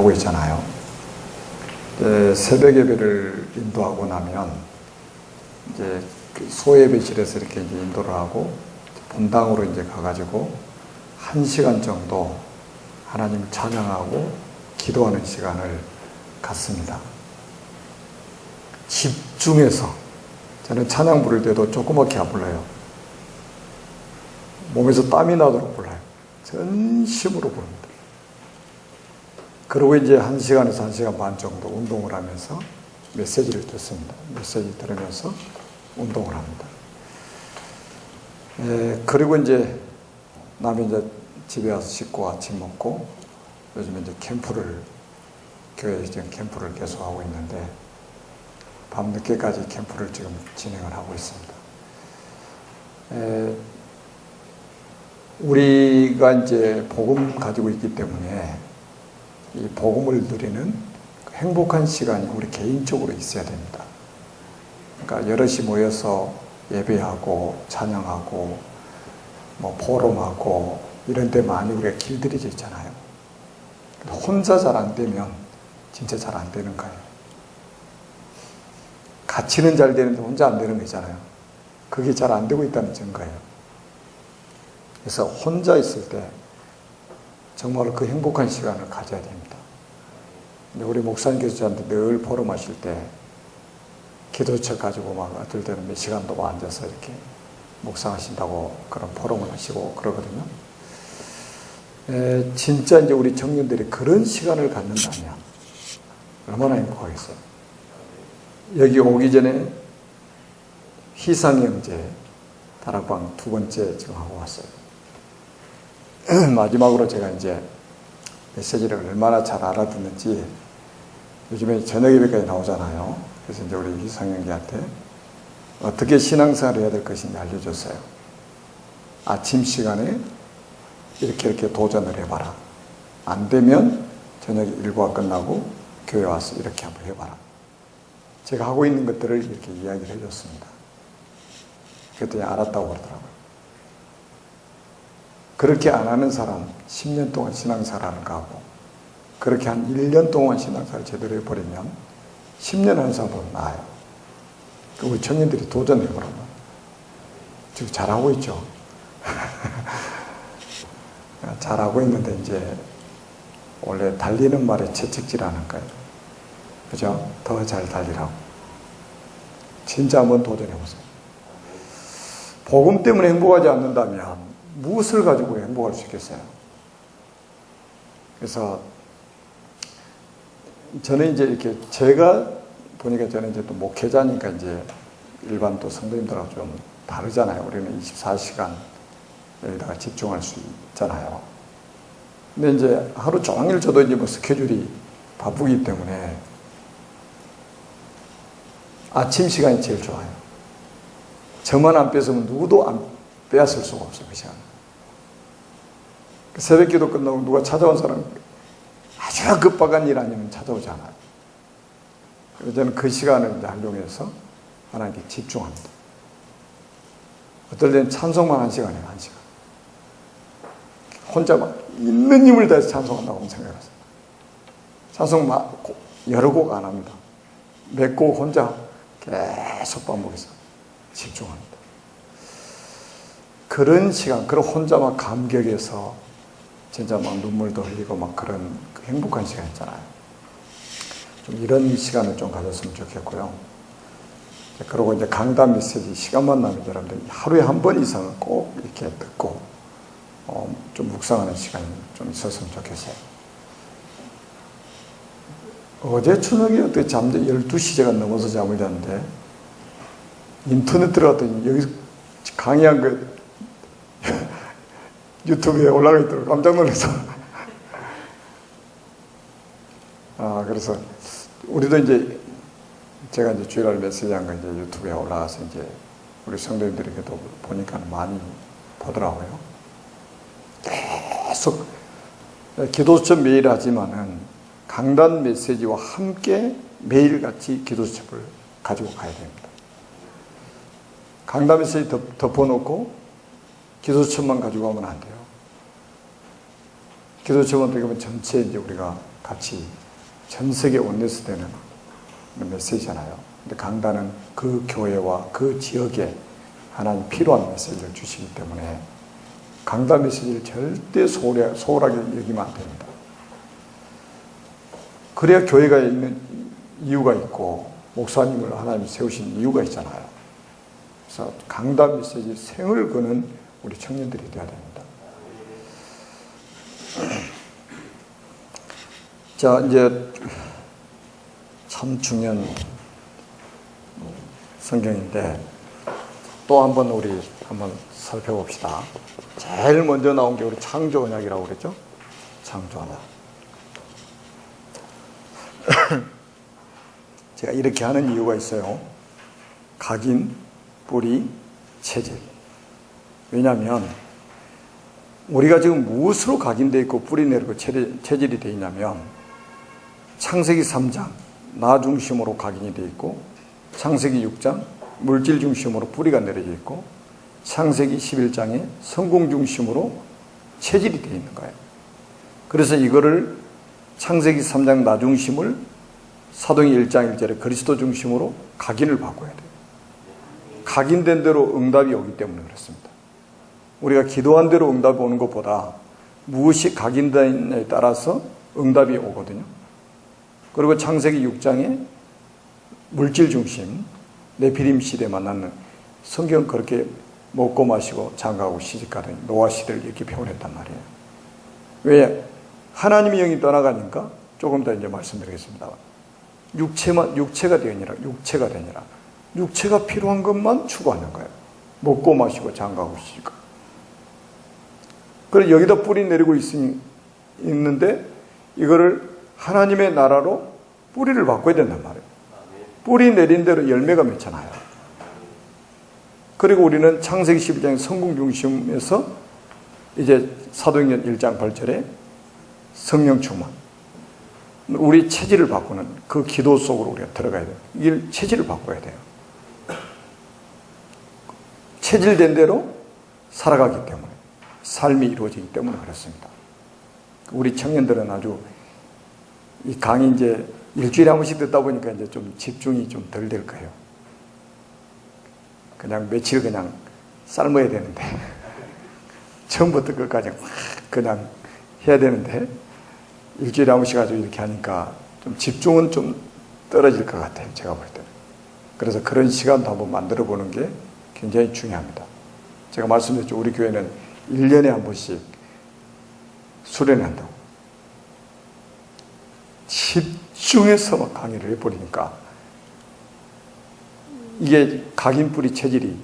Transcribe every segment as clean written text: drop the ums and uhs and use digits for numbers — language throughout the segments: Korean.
하고 있잖아요. 새벽 예배를 인도하고 나면 이제 소예배실에서 이렇게 이제 인도를 하고 본당으로 이제 가가지고 1시간 정도 하나님을 찬양하고 기도하는 시간을 갖습니다. 집중해서, 저는 찬양 부를 때도 조그맣게 안 불러요. 몸에서 땀이 나도록 불러요. 전심으로 부릅니다. 그리고 이제 1시간에서 1시간 반 정도 운동을 하면서 메시지를 듣습니다. 메시지 들으면서 운동을 합니다. 그리고 이제 남이 이제 집에 와서 씻고 아침 먹고, 요즘에 이제 교회에 지금 캠프를 계속 하고 있는데, 밤늦게까지 캠프를 지금 진행을 하고 있습니다. 우리가 이제 복음 가지고 있기 때문에 이 복음을 누리는 행복한 시간이 우리 개인적으로 있어야 됩니다. 그러니까 여럿이 모여서 예배하고 찬양하고 뭐 포럼하고 이런 데 많이 우리가 길들여져 있잖아요. 혼자 잘 안 되면 진짜 잘 안 되는 거예요. 같이는 잘 되는데 혼자 안 되는 거잖아요. 그게 잘 안 되고 있다는 증거예요. 그래서 혼자 있을 때 정말로 그 행복한 시간을 가져야 됩니다. 근데 우리 목사님께서 저한테 늘 포럼하실 때 기도책 가지고 막 어떨 때는 몇 시간 동안 앉아서 이렇게 묵상하신다고 그런 포럼을 하시고 그러거든요. 진짜 이제 우리 청년들이 그런 시간을 갖는다면 얼마나 행복하겠어요. 여기 오기 전에 희상형제 다락방 2번째 지금 하고 왔어요. 마지막으로 제가 이제 메시지를 얼마나 잘 알아듣는지, 요즘에 저녁 예배까지 나오잖아요. 그래서 이제 우리 희상형제한테 어떻게 신앙생활을 해야 될 것인지 알려줬어요. 아침 시간에 이렇게 도전을 해봐라. 안 되면 저녁에 일과가 끝나고 교회 와서 이렇게 한번 해봐라. 제가 하고 있는 것들을 이렇게 이야기를 해줬습니다. 그랬더니 알았다고 그러더라고요. 그렇게 안 하는 사람 10년 동안 신앙생활을 가고, 그렇게 한 1년 동안 신앙생활을 제대로 해버리면 10년 하는 사람보다 나아요. 우리 청년들이 도전해보라면 지금 잘하고 있죠. 잘하고 있는데 이제 원래 달리는 말에 채찍질하는 거예요. 그죠? 더 잘 달리라고. 진짜 한번 도전해보세요. 복음 때문에 행복하지 않는다면 무엇을 가지고 행복할 수 있겠어요? 그래서 저는 이제 이렇게 제가 보니까 저는 이제 또 목회자니까 이제 일반 또 성도님들하고 좀 다르잖아요. 우리는 24시간 여기다가 집중할 수 있잖아요. 근데 이제 하루 종일 저도 이제 뭐 스케줄이 바쁘기 때문에 아침 시간이 제일 좋아요. 저만 안 뺏으면 누구도 안 빼앗을 수가 없어요, 그 시간. 새벽 기도 끝나고 누가 찾아온 사람 아주 급박한 일 아니면 찾아오지 않아요. 그래서 저는 그 시간을 이제 활용해서 하나님께 집중합니다. 어떨 때는 찬송만 1시간이에요, 1시간. 혼자 막 있는 힘을 다해서 찬송한다고 생각했어요. 찬송 여러 곡 안 합니다. 몇 곡 혼자 계속 반복해서 집중합니다. 그런 시간, 그런 혼자 막 감격해서 진짜 막 눈물도 흘리고 막 그런 행복한 시간 있잖아요. 좀 이런 시간을 좀 가졌으면 좋겠고요. 그리고 이제 강단 메시지 시간만 나면 여러분들 하루에 한 번 이상은 꼭 이렇게 듣고 좀 묵상하는 시간이 좀 있었으면 좋겠어요. 어제 저녁에 어떻게 12시 제가 넘어서 잠을 잤는데 인터넷 들어갔더니 여기 강의한 그 유튜브에 올라가 있더라고요. 깜짝 놀라서. 그래서 우리도 이제 제가 이제 주일날 메시지 한 거 이제 유튜브에 올라가서 이제 우리 성도님들에게도 보니까 많이 보더라고요. 계속 기도수첩 매일 하지만은 강단 메시지와 함께 매일같이 기도수첩을 가지고 가야 됩니다. 강단 메시지 덮어놓고 기도수첩만 가지고 가면 안 돼요. 기도수첩은 어떻게 보면 전체 이제 우리가 같이 전 세계 원내에서 되는 메시지잖아요. 근데 강단은 그 교회와 그 지역에 하나님 필요한 메시지를 주시기 때문에 강단 메시지를 절대 소홀하게 여기면 안 됩니다. 그래야 교회가 있는 이유가 있고 목사님을 하나님이 세우신 이유가 있잖아요. 그래서 강단 메시지 생을 거는 우리 청년들이 되어야 됩니다. 자, 이제 참 중요한 성경인데 또 한번 우리 한번 살펴봅시다. 제일 먼저 나온 게 우리 창조 언약이라고 그랬죠? 창조 언약. 제가 이렇게 하는 이유가 있어요. 각인, 뿌리, 체질. 왜냐하면 우리가 지금 무엇으로 각인되어 있고 뿌리 내리고 체질이 되어 있냐면 창세기 3장 나 중심으로 각인이 되어 있고 창세기 6장 물질 중심으로 뿌리가 내려져 있고 창세기 11장에 성공 중심으로 체질이 되어 있는 거예요. 그래서 이거를 창세기 3장 나 중심을 사도행전 1장 1절에 그리스도 중심으로 각인을 바꿔야 돼요. 각인된 대로 응답이 오기 때문에 그렇습니다. 우리가 기도한 대로 응답이 오는 것보다 무엇이 각인되느냐에 따라서 응답이 오거든요. 그리고 창세기 6장에 물질 중심, 네피림 시대에 만나는 성경은 그렇게 먹고 마시고 장가하고 시집가던 노아 시대를 이렇게 표현했단 말이에요. 왜? 하나님의 영이 떠나가니까 조금 더 이제 말씀드리겠습니다. 육체가 되니라, 육체가 필요한 것만 추구하는 거예요. 먹고 마시고 장가하고 시집가. 그래서 여기다 뿌리 내리고 있는데 이거를 하나님의 나라로 뿌리를 바꿔야 된단 말이에요. 뿌리 내린 대로 열매가 맺잖아요. 그리고 우리는 창세기 12장의 성공 중심에서 이제 사도행전 1장 8절에 성령 충만. 우리 체질을 바꾸는 그 기도 속으로 우리가 들어가야 돼요. 이 체질을 바꿔야 돼요. 체질된 대로 살아가기 때문에 삶이 이루어지기 때문에 그렇습니다. 우리 청년들은 아주 이 강의 이제 일주일에 한 번씩 듣다 보니까 이제 좀 집중이 좀 덜 될 거예요. 그냥 며칠 그냥 삶아야 되는데 처음부터 끝까지 그냥 해야 되는데 일주일에 한 번씩 가지고 이렇게 하니까 좀 집중은 좀 떨어질 것 같아요. 제가 볼 때는. 그래서 그런 시간도 한번 만들어 보는 게 굉장히 중요합니다. 제가 말씀드렸죠. 우리 교회는 1년에 한 번씩 수련한다고. 집중해서 막 강의를 해버리니까 이게 각인 뿌리 체질이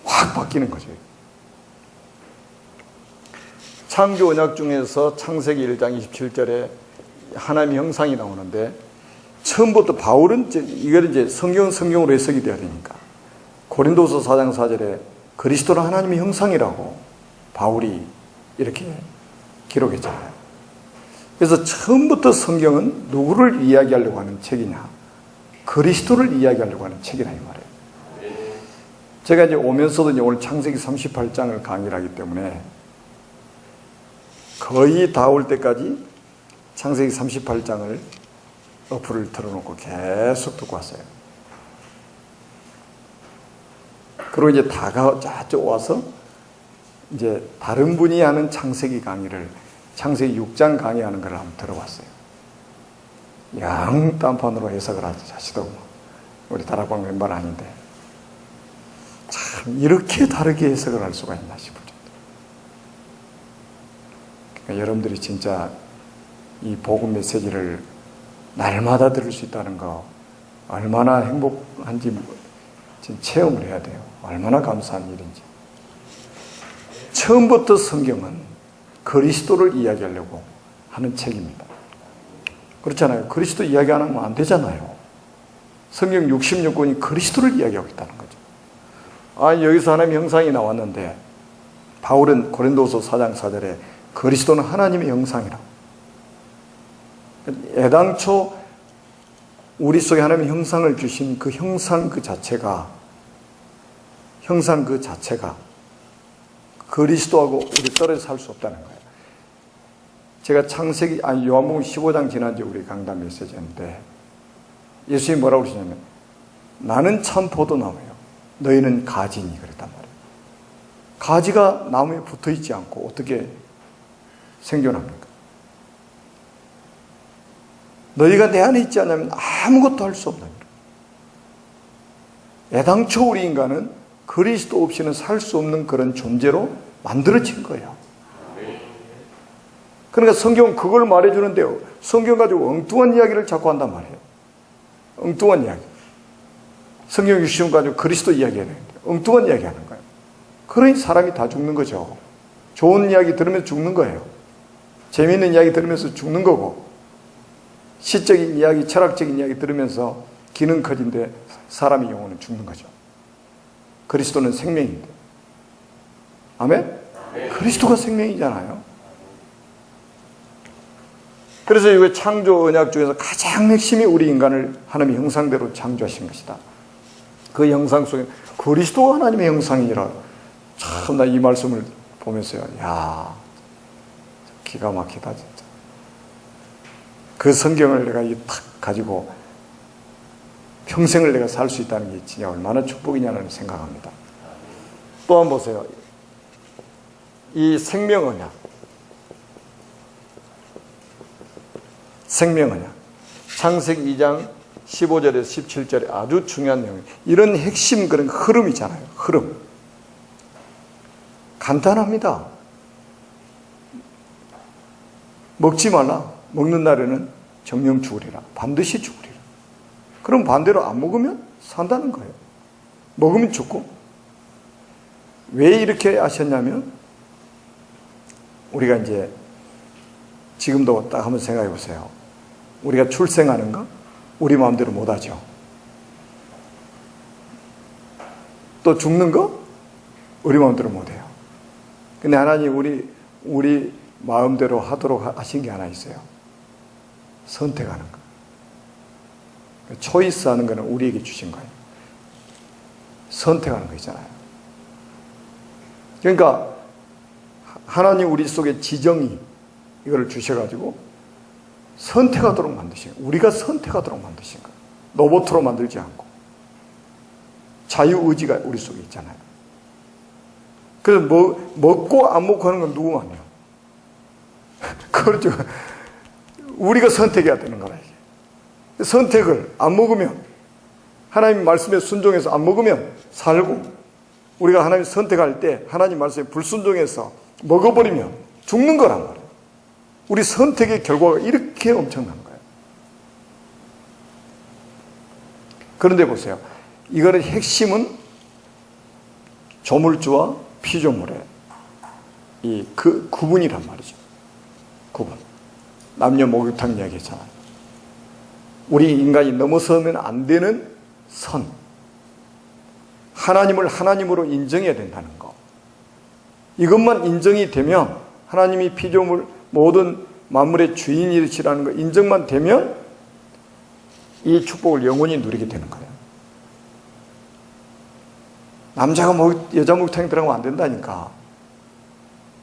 확 바뀌는 거죠. 창조 언약 중에서 창세기 1장 27절에 하나님의 형상이 나오는데 처음부터 바울은 이걸 이제 성경으로 해석이 되어야 되니까 고린도서 4장 4절에 그리스도는 하나님의 형상이라고 바울이 이렇게 기록했잖아요. 그래서 처음부터 성경은 누구를 이야기하려고 하는 책이냐? 그리스도를 이야기하려고 하는 책이라 이 말이에요. 제가 이제 오면서도 이제 오늘 창세기 38장을 강의를 하기 때문에 거의 다 올 때까지 창세기 38장을 어플을 틀어놓고 계속 듣고 왔어요. 그리고 이제 저쪽 와서 이제 다른 분이 하는 창세기 강의를 창세기 6장 강의하는 걸 한번 들어봤어요. 영 딴판으로 해석을 하시더군요. 우리 다락방 멤버 아닌데 참 이렇게 다르게 해석을 할 수가 있나 싶을 정도. 그러니까 여러분들이 진짜 이 복음 메시지를 날마다 들을 수 있다는 거 얼마나 행복한지 체험을 해야 돼요. 얼마나 감사한 일인지. 처음부터 성경은 그리스도를 이야기하려고 하는 책입니다. 그렇잖아요. 그리스도 이야기 안 하면 안 되잖아요. 성경 66권이 그리스도를 이야기하고 있다는 거죠. 여기서 하나님의 형상이 나왔는데 바울은 고린도서 4장 4절에 그리스도는 하나님의 형상이라고. 애당초 우리 속에 하나님의 형상을 주신 그 형상 그 자체가 그리스도하고 우리 떨어져 살 수 없다는 거예요. 제가 요한복음 15장 지난주에 우리 강단 메시지였는데 예수님이 뭐라고 그러시냐면 나는 참 포도나무요 너희는 가지니 그랬단 말이에요. 가지가 나무에 붙어 있지 않고 어떻게 생존합니까? 너희가 내 안에 있지 않으면 아무것도 할 수 없는 거예요. 애당초 우리 인간은 그리스도 없이는 살 수 없는 그런 존재로 만들어진 거예요. 그러니까 성경은 그걸 말해주는데요. 성경 가지고 엉뚱한 이야기를 자꾸 한단 말이에요. 엉뚱한 이야기. 성경 유시문 가지고 그리스도 이야기해야 되는데 엉뚱한 이야기 하는 거예요. 그러니 사람이 다 죽는 거죠. 좋은 이야기 들으면서 죽는 거예요. 재미있는 이야기 들으면서 죽는 거고, 시적인 이야기, 철학적인 이야기 들으면서 기능 커진데 사람의 영혼은 죽는 거죠. 그리스도는 생명인데. 아멘? 그리스도가 생명이잖아요. 그래서 이 창조 언약 중에서 가장 핵심이 우리 인간을 하나님의 형상대로 창조하신 것이다. 그 형상 속에 그리스도가 하나님의 형상이라. 참 나 이 말씀을 보면서요. 야, 기가 막히다 진짜. 그 성경을 내가 탁 가지고 평생을 내가 살 수 있다는 게 진짜 얼마나 축복이냐는 생각합니다. 또 한번 보세요. 이 생명언약. 생명언약. 창세기 2장 15절에서 17절에 아주 중요한 내용이에요. 이런 핵심 그런 흐름이잖아요. 흐름. 간단합니다. 먹지 말라. 먹는 날에는 정령 죽으리라. 반드시 죽으리라. 그럼 반대로 안 먹으면 산다는 거예요. 먹으면 죽고. 왜 이렇게 하셨냐면 우리가 이제 지금도 딱 한번 생각해 보세요. 우리가 출생하는 거 우리 마음대로 못 하죠. 또 죽는 거 우리 마음대로 못 해요. 근데 하나님 우리 마음대로 하도록 하신 게 하나 있어요. 선택하는 거. 초이스 하는 거는 우리에게 주신 거예요. 선택하는 거 있잖아요. 그러니까 하나님 우리 속에 지정이 이거를 주셔가지고 선택하도록 만드신 거예요. 우리가 선택하도록 만드신 거예요. 로봇으로 만들지 않고. 자유의지가 우리 속에 있잖아요. 그래서 먹고 안 먹고 하는 건 누구만요? 그렇죠. 우리가 선택해야 되는 거라. 이게. 선택을 안 먹으면 하나님 말씀에 순종해서 안 먹으면 살고, 우리가 하나님 선택할 때 하나님 말씀에 불순종해서 먹어버리면 죽는 거란 말이에요. 우리 선택의 결과가 이렇게 엄청난 거예요. 그런데 보세요. 이거는 핵심은 조물주와 피조물의 그 구분이란 말이죠. 구분. 남녀 목욕탕 이야기했잖아요. 우리 인간이 넘어서면 안 되는 선. 하나님을 하나님으로 인정해야 된다는 거. 이것만 인정이 되면 하나님이 피조물 모든 만물의 주인이시라는 거 인정만 되면 이 축복을 영원히 누리게 되는 거예요. 남자가 여자 목욕탕에 들어가면 안 된다니까.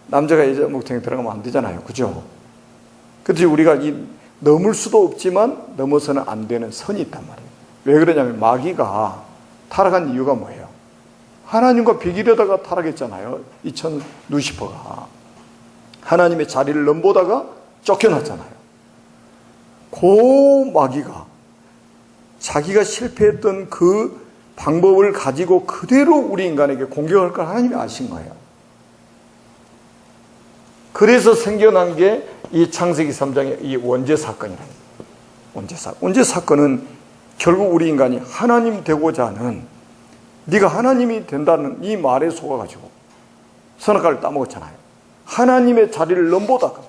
남자가 여자 목욕탕에 들어가면 안 되잖아요. 그죠? 그래서 우리가 넘을 수도 없지만 넘어서는 안 되는 선이 있단 말이에요. 왜 그러냐면 마귀가 타락한 이유가 뭐예요? 하나님과 비기려다가 타락했잖아요. 이천 루시퍼가. 하나님의 자리를 넘보다가 쫓겨났잖아요. 그 마귀가 자기가 실패했던 그 방법을 가지고 그대로 우리 인간에게 공격할 걸 하나님이 아신 거예요. 그래서 생겨난 게 이 창세기 3장의 이 원죄 사건이라는 거예요. 원죄 사건은 결국 우리 인간이 하나님 되고자 하는, 네가 하나님이 된다는 이 말에 속아가지고 선악과를 따먹었잖아요. 하나님의 자리를 넘보다가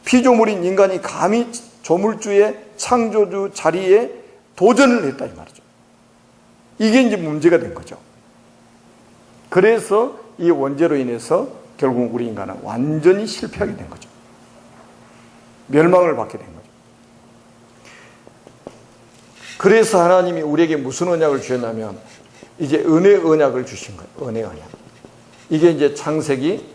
피조물인 인간이 감히 조물주의 창조주 자리에 도전을 했다 이 말이죠. 이게 이제 문제가 된 거죠. 그래서 이 원죄로 인해서 결국 우리 인간은 완전히 실패하게 된 거죠. 멸망을 받게 된 거죠. 그래서 하나님이 우리에게 무슨 언약을 주셨냐면 이제 은혜 언약을 주신 거예요. 은혜 언약. 이게 이제 창세기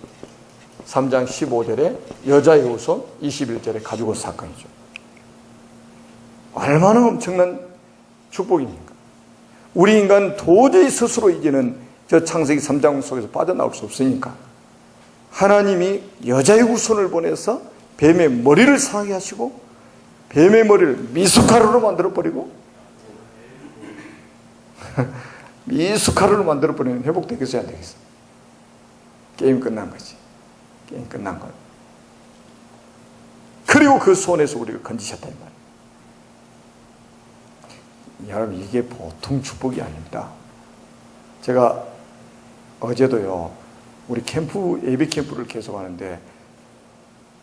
3장 15절에 여자의 후손, 21절에 가죽 옷 사건이죠. 얼마나 엄청난 축복입니까? 우리 인간 도저히 스스로 이제는 저 창세기 3장 속에서 빠져나올 수 없으니까 하나님이 여자의 후손을 보내서 뱀의 머리를 상하게 하시고 뱀의 머리를 미숫가루로 만들어버리고 미숫가루로 만들어버리면 회복되겠어요, 안 되겠어요? 게임 끝난 거지. 게임 끝난 거예요. 그리고 그 손에서 우리를 건지셨다 이 말이에요. 여러분, 이게 보통 축복이 아닙니다. 제가 어제도요, 우리 캠프, 예배 캠프를 계속 하는데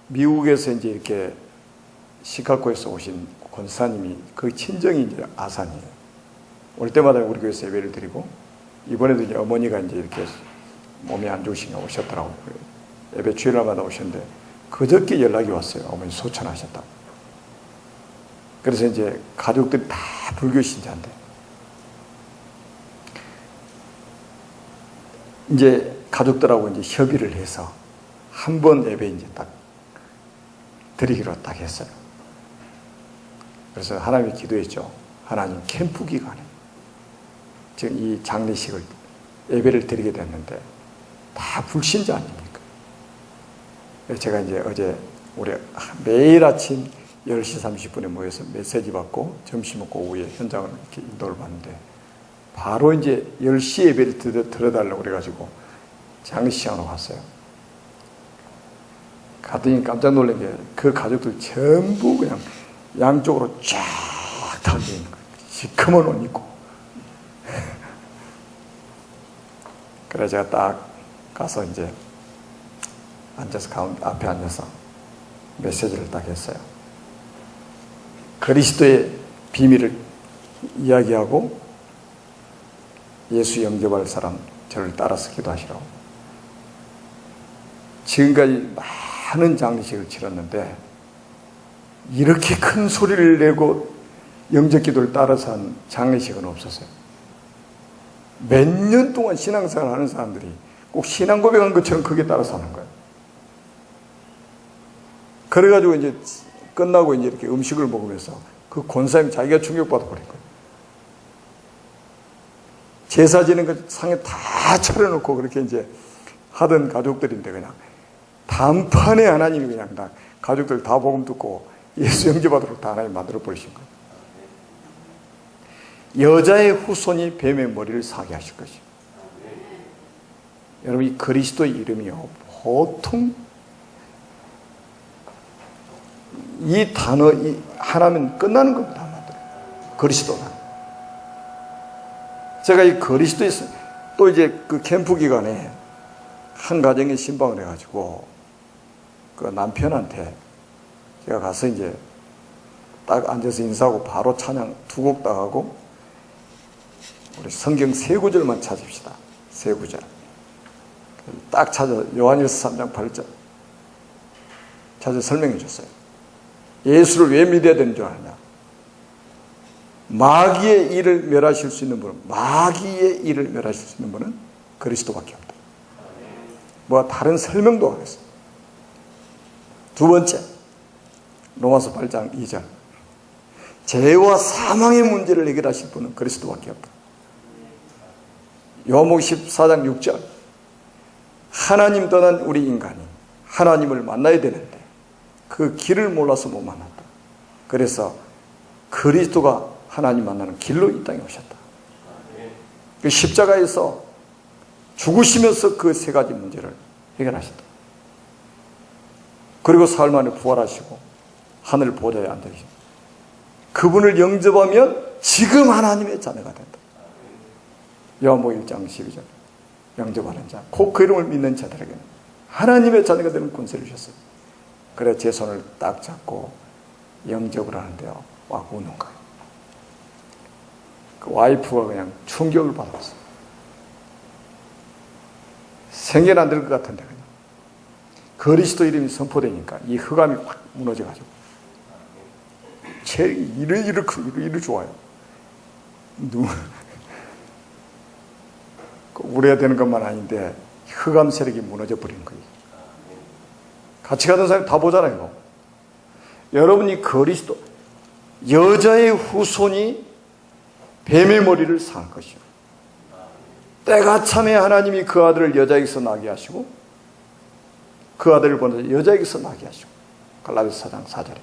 미국에서 이제 이렇게 시카고에서 오신 권사님이 그 친정이 이제 아산이에요. 올 때마다 우리 교회에서 예배를 드리고 이번에도 이제 어머니가 이제 이렇게 몸이 안 좋으시니까 오셨더라고요. 예배 주일날마다 오셨는데 그저께 연락이 왔어요. 어머니 소천하셨다고. 그래서 이제 가족들이 다 불교 신자인데 이제 가족들하고 이제 협의를 해서 한 번 예배 이제 딱 드리기로 딱 했어요. 그래서 하나님께 기도했죠. 하나님, 캠프 기간에 지금 이 장례식을 예배를 드리게 됐는데 다 불신자 아닙니까? 제가 이제 어제 우리 매일 아침 10시 30분에 모여서 메시지 받고 점심 먹고 오후에 현장을 이렇게 인도를 받는데 바로 이제 10시 예배를 들어달라고 그래가지고 장례식장으로 갔어요. 갔더니 깜짝 놀란 게 그 가족들 전부 그냥 양쪽으로 쫙 달려있는 거예요. 시커먼 옷 입고. 그래 제가 딱 가서 이제 앉아서 앞에 앉아서 메시지를 딱 했어요. 그리스도의 비밀을 이야기하고 예수 영접할 사람 저를 따라서 기도하시라고. 지금까지 많은 장례식을 치렀는데 이렇게 큰 소리를 내고 영접 기도를 따라서 한 장례식은 없었어요. 몇 년 동안 신앙생활 하는 사람들이 꼭 신앙 고백한 것처럼 크게 따라서 하는 거예요. 그래가지고 이제 끝나고 이제 이렇게 음식을 먹으면서 그 권사님 자기가 충격받아 버린 거예요. 제사 지는 거 상에 다 차려놓고 그렇게 이제 하던 가족들인데 그냥 단판에 하나님이 그냥 다 가족들 다 복음 듣고 예수 영접하도록 다 하나님 만들어 버리신 거예요. 여자의 후손이 뱀의 머리를 사게 하실 것이요. 여러분, 이 그리스도의 이름이요, 보통 이 단어 하나면 끝나는 겁니다. 그리스도는. 제가 이 그리스도에 또 이제 그 캠프 기간에 한 가정에 신방을 해가지고 그 남편한테 제가 가서 이제 딱 앉아서 인사하고 바로 찬양 2곡 딱 하고 우리 성경 3구절만 찾읍시다. 3구절. 딱 찾아 요한일서 3장 8절 찾아 설명해 줬어요. 예수를 왜 믿어야 되는 줄 아느냐? 마귀의 일을 멸하실 수 있는 분은, 마귀의 일을 멸하실 수 있는 분은 그리스도밖에 없다. 뭐 다른 설명도 하겠어요. 두 번째, 로마서 8장 2절. 죄와 사망의 문제를 해결하실 분은 그리스도밖에 없다. 요한복음 14장 6절. 하나님 떠난 우리 인간이 하나님을 만나야 되는데 그 길을 몰라서 못 만났다. 그래서 그리스도가 하나님 만나는 길로 이 땅에 오셨다. 그 십자가에서 죽으시면서 그 3가지 문제를 해결하셨다. 그리고 사흘 만에 부활하시고 하늘 보좌에 앉아계십니다. 그분을 영접하면 지금 하나님의 자녀가 된다. 요한복음 1장 12절. 영접하는 자, 곧 그 이름을 믿는 자들에게는 하나님의 자녀가 되는 권세를 주셨어요. 그래 제 손을 딱 잡고 영접을 하는데요, 와 우는 거예요. 그 와이프가 그냥 충격을 받았어요. 생전 안 될 것 같은데 그냥 그리스도 이름이 선포되니까 이 흑암이 확 무너져가지고 이를 좋아요. 우려야 되는 것만 아닌데 흑암 세력이 무너져 버린 거예요. 같이 가던 사람이 다 보잖아요. 여러분이 그리스도, 여자의 후손이 뱀의 머리를 상할 것이요. 때가 참에 하나님이 그 아들을 여자에게서 나게 하시고 그 아들을 보내서 여자에게서 나게 하시고 갈라디아서 4장 4절에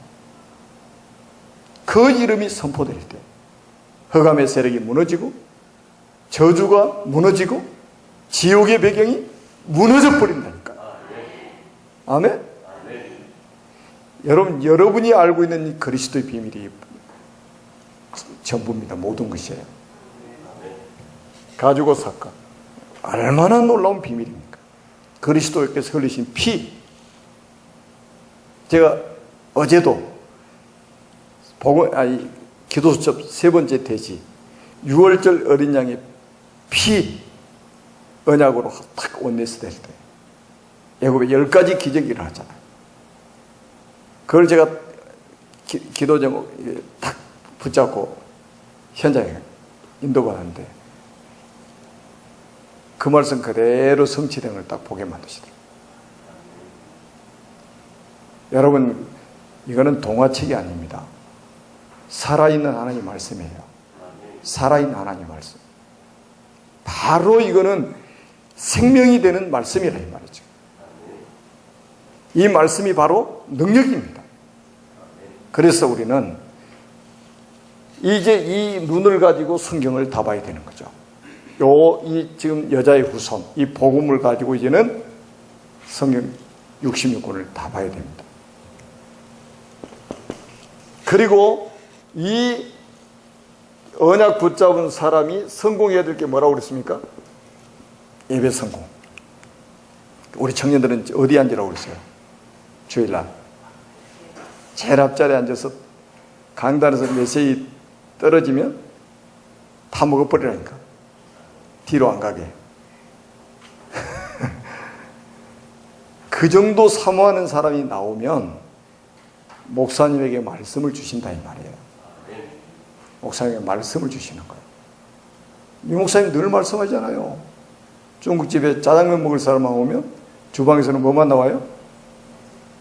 그 이름이 선포될 때 흑암의 세력이 무너지고 저주가 무너지고 지옥의 배경이 무너져 버린다니까. 아멘? 여러분, 여러분이 알고 있는 이 그리스도의 비밀이 전부입니다. 모든 것이에요. 가지고 사건. 얼마나 놀라운 비밀입니까? 그리스도께서 흘리신 피. 제가 어제도 기도수첩 세 번째 대지 6월절 어린 양의 피 언약으로 딱 원내스 될 때 애굽에 10가지 기적이 일어나잖아요. 그걸 제가 기도 제목 딱 붙잡고 현장에 인도받았는데 그 말씀 그대로 성취된 걸 딱 보게 만드시더라고요. 여러분, 이거는 동화책이 아닙니다. 살아있는 하나님 말씀이에요. 살아있는 하나님 말씀. 바로 이거는 생명이 되는 말씀이라 이 말이죠. 이 말씀이 바로 능력입니다. 그래서 우리는 이제 이 눈을 가지고 성경을 다 봐야 되는 거죠. 이 지금 여자의 후손, 이 복음을 가지고 이제는 성경 66권을 다 봐야 됩니다. 그리고 이 언약 붙잡은 사람이 성공해야 될 게 뭐라고 그랬습니까? 예배 성공. 우리 청년들은 어디 앉으라고 그랬어요? 주일날. 제일 앞자리에 앉아서 강단에서 메시지 떨어지면 다 먹어버리라니까. 뒤로 안 가게. 그 정도 사모하는 사람이 나오면 목사님에게 말씀을 주신다 이 말이에요. 목사님에게 말씀을 주시는 거예요. 이 목사님 늘 말씀하잖아요. 중국집에 짜장면 먹을 사람만 오면 주방에서는 뭐만 나와요?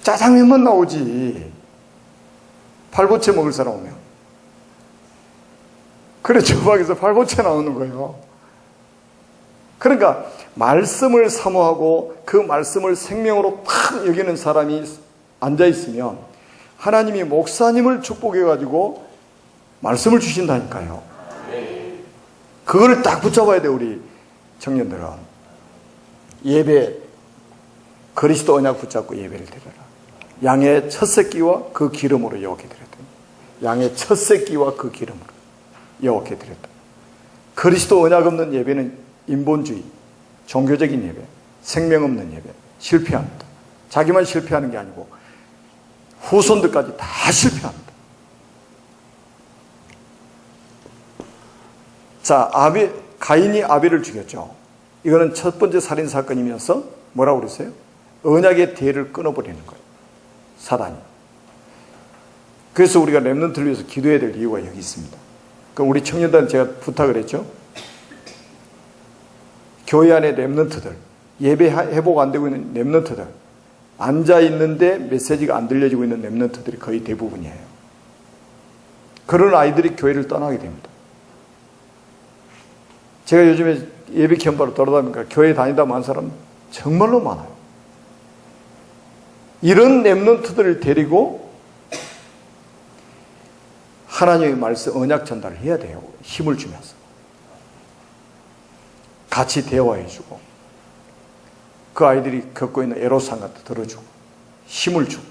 짜장면만 나오지. 팔보채 먹을 사람 오면. 그래 주방에서 팔보채 나오는 거예요. 그러니까 말씀을 사모하고 그 말씀을 생명으로 탁 여기는 사람이 앉아있으면 하나님이 목사님을 축복해가지고 말씀을 주신다니까요. 그거를 딱 붙잡아야 돼 우리 청년들은. 예배, 그리스도 언약 붙잡고 예배를 드려라. 양의 첫 새끼와 그 기름으로 여호와께 드렸다. 양의 첫 새끼와 그 기름으로 여호와께 드렸다. 그리스도 언약 없는 예배는 인본주의, 종교적인 예배, 생명 없는 예배, 실패합니다. 자기만 실패하는 게 아니고 후손들까지 다 실패합니다. 자, 가인이 아벨을 죽였죠. 이거는 첫 번째 살인 사건이면서 뭐라고 그랬어요? 언약의 대를 끊어버리는 거예요. 사단이. 그래서 우리가 렘넌트를 위해서 기도해야 될 이유가 여기 있습니다. 그럼 우리 청년단은 제가 부탁을 했죠. 교회 안에 렘넌트들, 예배 회복 안 되고 있는 렘넌트들, 앉아있는데 메시지가 안 들려지고 있는 렘넌트들이 거의 대부분이에요. 그런 아이들이 교회를 떠나게 됩니다. 제가 요즘에 예배 캠프로 돌아다니니까 교회 다니다 많은 사람 정말로 많아요. 이런 렘넌트들을 데리고 하나님의 말씀, 언약 전달을 해야 돼요. 힘을 주면서. 같이 대화해주고 그 아이들이 겪고 있는 애로사항 같은 거 들어주고 힘을 주고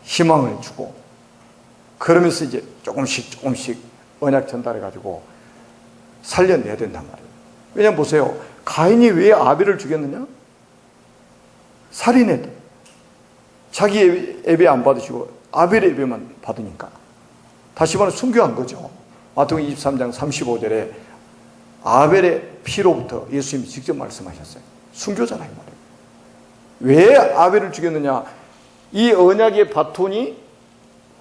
희망을 주고 그러면서 이제 조금씩 언약 전달해가지고 살려내야 된단 말이에요. 왜냐면 보세요. 가인이 왜 아벨을 죽였느냐? 살인했다. 자기 예배 안 받으시고 아벨의 예배만 받으니까. 다시 말해 순교한 거죠. 마태복음 23장 35절에 아벨의 피로부터 예수님이 직접 말씀하셨어요. 순교잖아요. 왜 아벨을 죽였느냐? 이 언약의 바톤이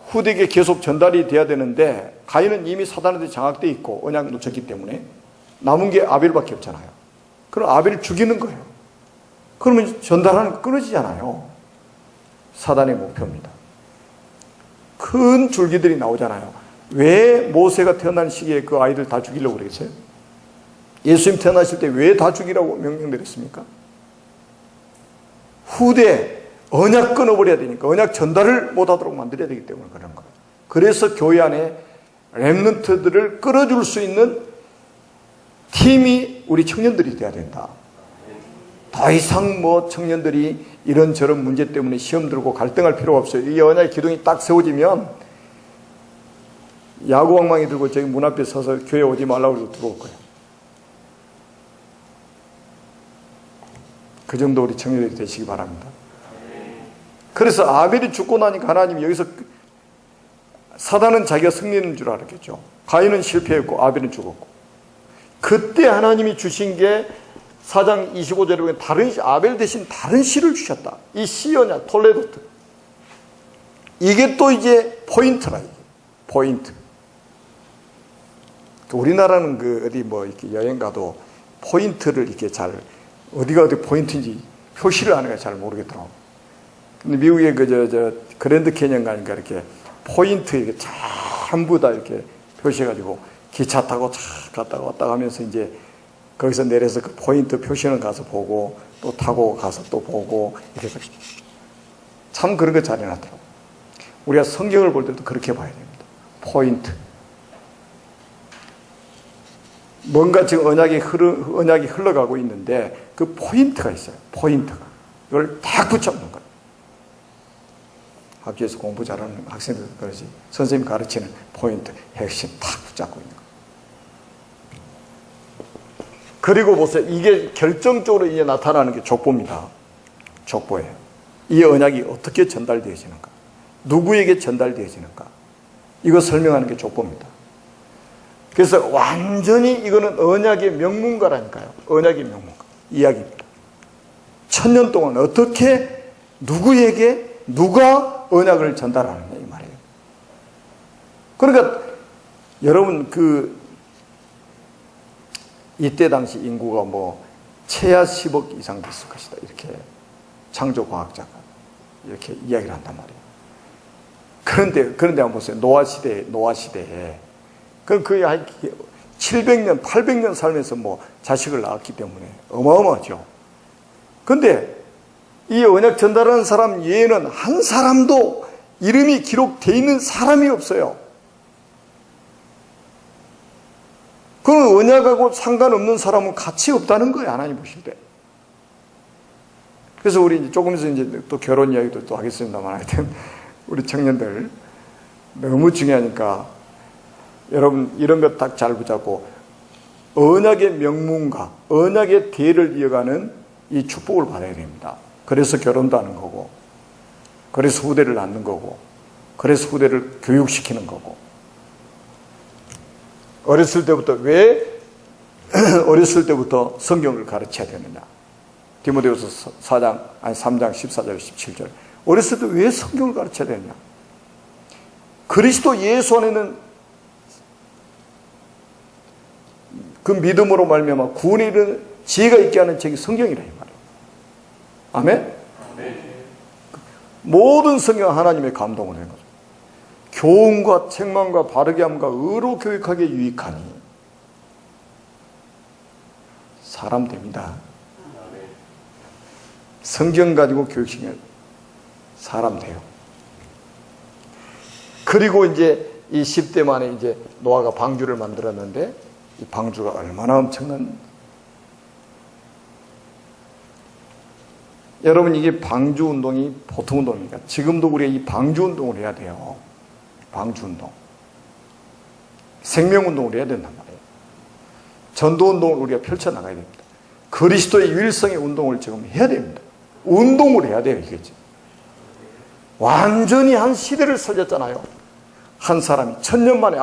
후대에게 계속 전달이 돼야 되는데 가인은 이미 사단한테 장악되어 있고 언약 놓쳤기 때문에 남은 게 아벨밖에 없잖아요. 그럼 아벨을 죽이는 거예요. 그러면 전달하는 게 끊어지잖아요. 사단의 목표입니다. 큰 줄기들이 나오잖아요. 왜 모세가 태어난 시기에 그 아이들 다 죽이려고 그랬어요? 예수님 태어나실 때 왜 다 죽이라고 명령 내렸습니까? 후대 언약 끊어버려야 되니까, 언약 전달을 못하도록 만들어야 되기 때문에 그런 거예요. 그래서 교회 안에 렘넌트들을 끌어줄 수 있는 팀이 우리 청년들이 돼야 된다. 더 이상 뭐 청년들이 이런저런 문제 때문에 시험 들고 갈등할 필요가 없어요. 이 언약의 기둥이 딱 세워지면 야구왕망이 들고 저기 문 앞에 서서 교회 오지 말라고 해서 들어올 거예요. 그 정도 우리 청년들이 되시기 바랍니다. 그래서 아벨이 죽고 나니까 하나님이 여기서 사단은 자기가 승리하는 줄 알았겠죠. 가인은 실패했고 아벨은 죽었고, 그때 하나님이 주신 게 4장 25절에 보면 아벨 대신 다른 씨를 주셨다. 이 씨언약 톨레도트, 이게 또 이제 포인트라. 이게 포인트. 우리나라는 그 어디 뭐 이렇게 여행 가도 포인트를 이렇게 잘, 어디가 어디 포인트인지 표시를 하는 걸 잘 모르겠더라고. 근데 미국의 그랜드 캐년 가니까 이렇게 포인트 이렇게 전부 다 이렇게 표시해가지고 기차 타고 쫙 갔다가 왔다 가면서 이제 거기서 내려서 그 포인트 표시는 가서 보고 또 타고 가서 또 보고 이렇게 참 그런 거 잘 해놨더라고. 우리가 성경을 볼 때도 그렇게 봐야 됩니다. 포인트. 뭔가 지금 언약이 흘러가고 있는데 그 포인트가 있어요. 포인트가. 이걸 딱 붙잡는 거예요. 학교에서 공부 잘하는 학생들 그러지. 선생님 가르치는 포인트, 핵심 딱 붙잡고 있는 거예요. 그리고 보세요. 이게 결정적으로 이제 나타나는 게 족보입니다. 족보예요. 이 언약이 어떻게 전달되어지는가? 누구에게 전달되어지는가? 이거 설명하는 게 족보입니다. 그래서 완전히 이거는 언약의 명문가라니까요. 언약의 명문가. 이야기입니다. 1000년 동안 어떻게 누구에게 누가 언약을 전달하느냐 이 말이에요. 그러니까 여러분 이때 당시 인구가 뭐 최하 10억 이상 됐을 것이다. 이렇게 창조과학자가 이렇게 이야기를 한단 말이에요. 그런데 한번 보세요. 노아 시대에 그 700년, 800년 살면서 뭐 자식을 낳았기 때문에 어마어마하죠. 그런데 이 언약 전달하는 사람 외에는 한 사람도 이름이 기록되어 있는 사람이 없어요. 그럼 언약하고 상관없는 사람은 가치 없다는 거예요. 하나님 보실 때. 그래서 우리 조금 있으면 이제 또 결혼 이야기도 또 하겠습니다만, 하여튼 우리 청년들 너무 중요하니까 여러분 이런 것 딱 잘 붙잡고 언약의 명문가, 언약의 대를 이어가는 이 축복을 받아야 됩니다. 그래서 결혼도 하는 거고, 그래서 후대를 낳는 거고, 그래서 후대를 교육시키는 거고. 어렸을 때부터 어렸을 때부터 성경을 가르쳐야 되느냐? 디모데후서 3장 14절 17절. 어렸을 때 왜 성경을 가르쳐야 되느냐? 그리스도 예수 안에는 그 믿음으로 말미암아 구원에 이르는 지혜가 있게 하는 책이 성경이라 이 말이에요. 아멘? 모든 성경은 하나님의 감동을 한 거죠. 교훈과 책망과 바르게 함과 의로 교육하기에 유익하니 사람 됩니다. 성경 가지고 교육시키면 사람 돼요. 그리고 이제 이 10대 만에 이제 노아가 방주를 만들었는데 이 방주가 얼마나 엄청난, 여러분 이게 방주 운동이 보통 운동입니까? 지금도 우리가 이 방주 운동을 해야 돼요. 방주 운동. 생명 운동을 해야 된단 말이에요. 전도 운동을 우리가 펼쳐나가야 됩니다. 그리스도의 유일성의 운동을 지금 해야 됩니다. 운동을 해야 돼요, 이게 지금. 완전히 한 시대를 살렸잖아요. 한 사람이 1000년 만에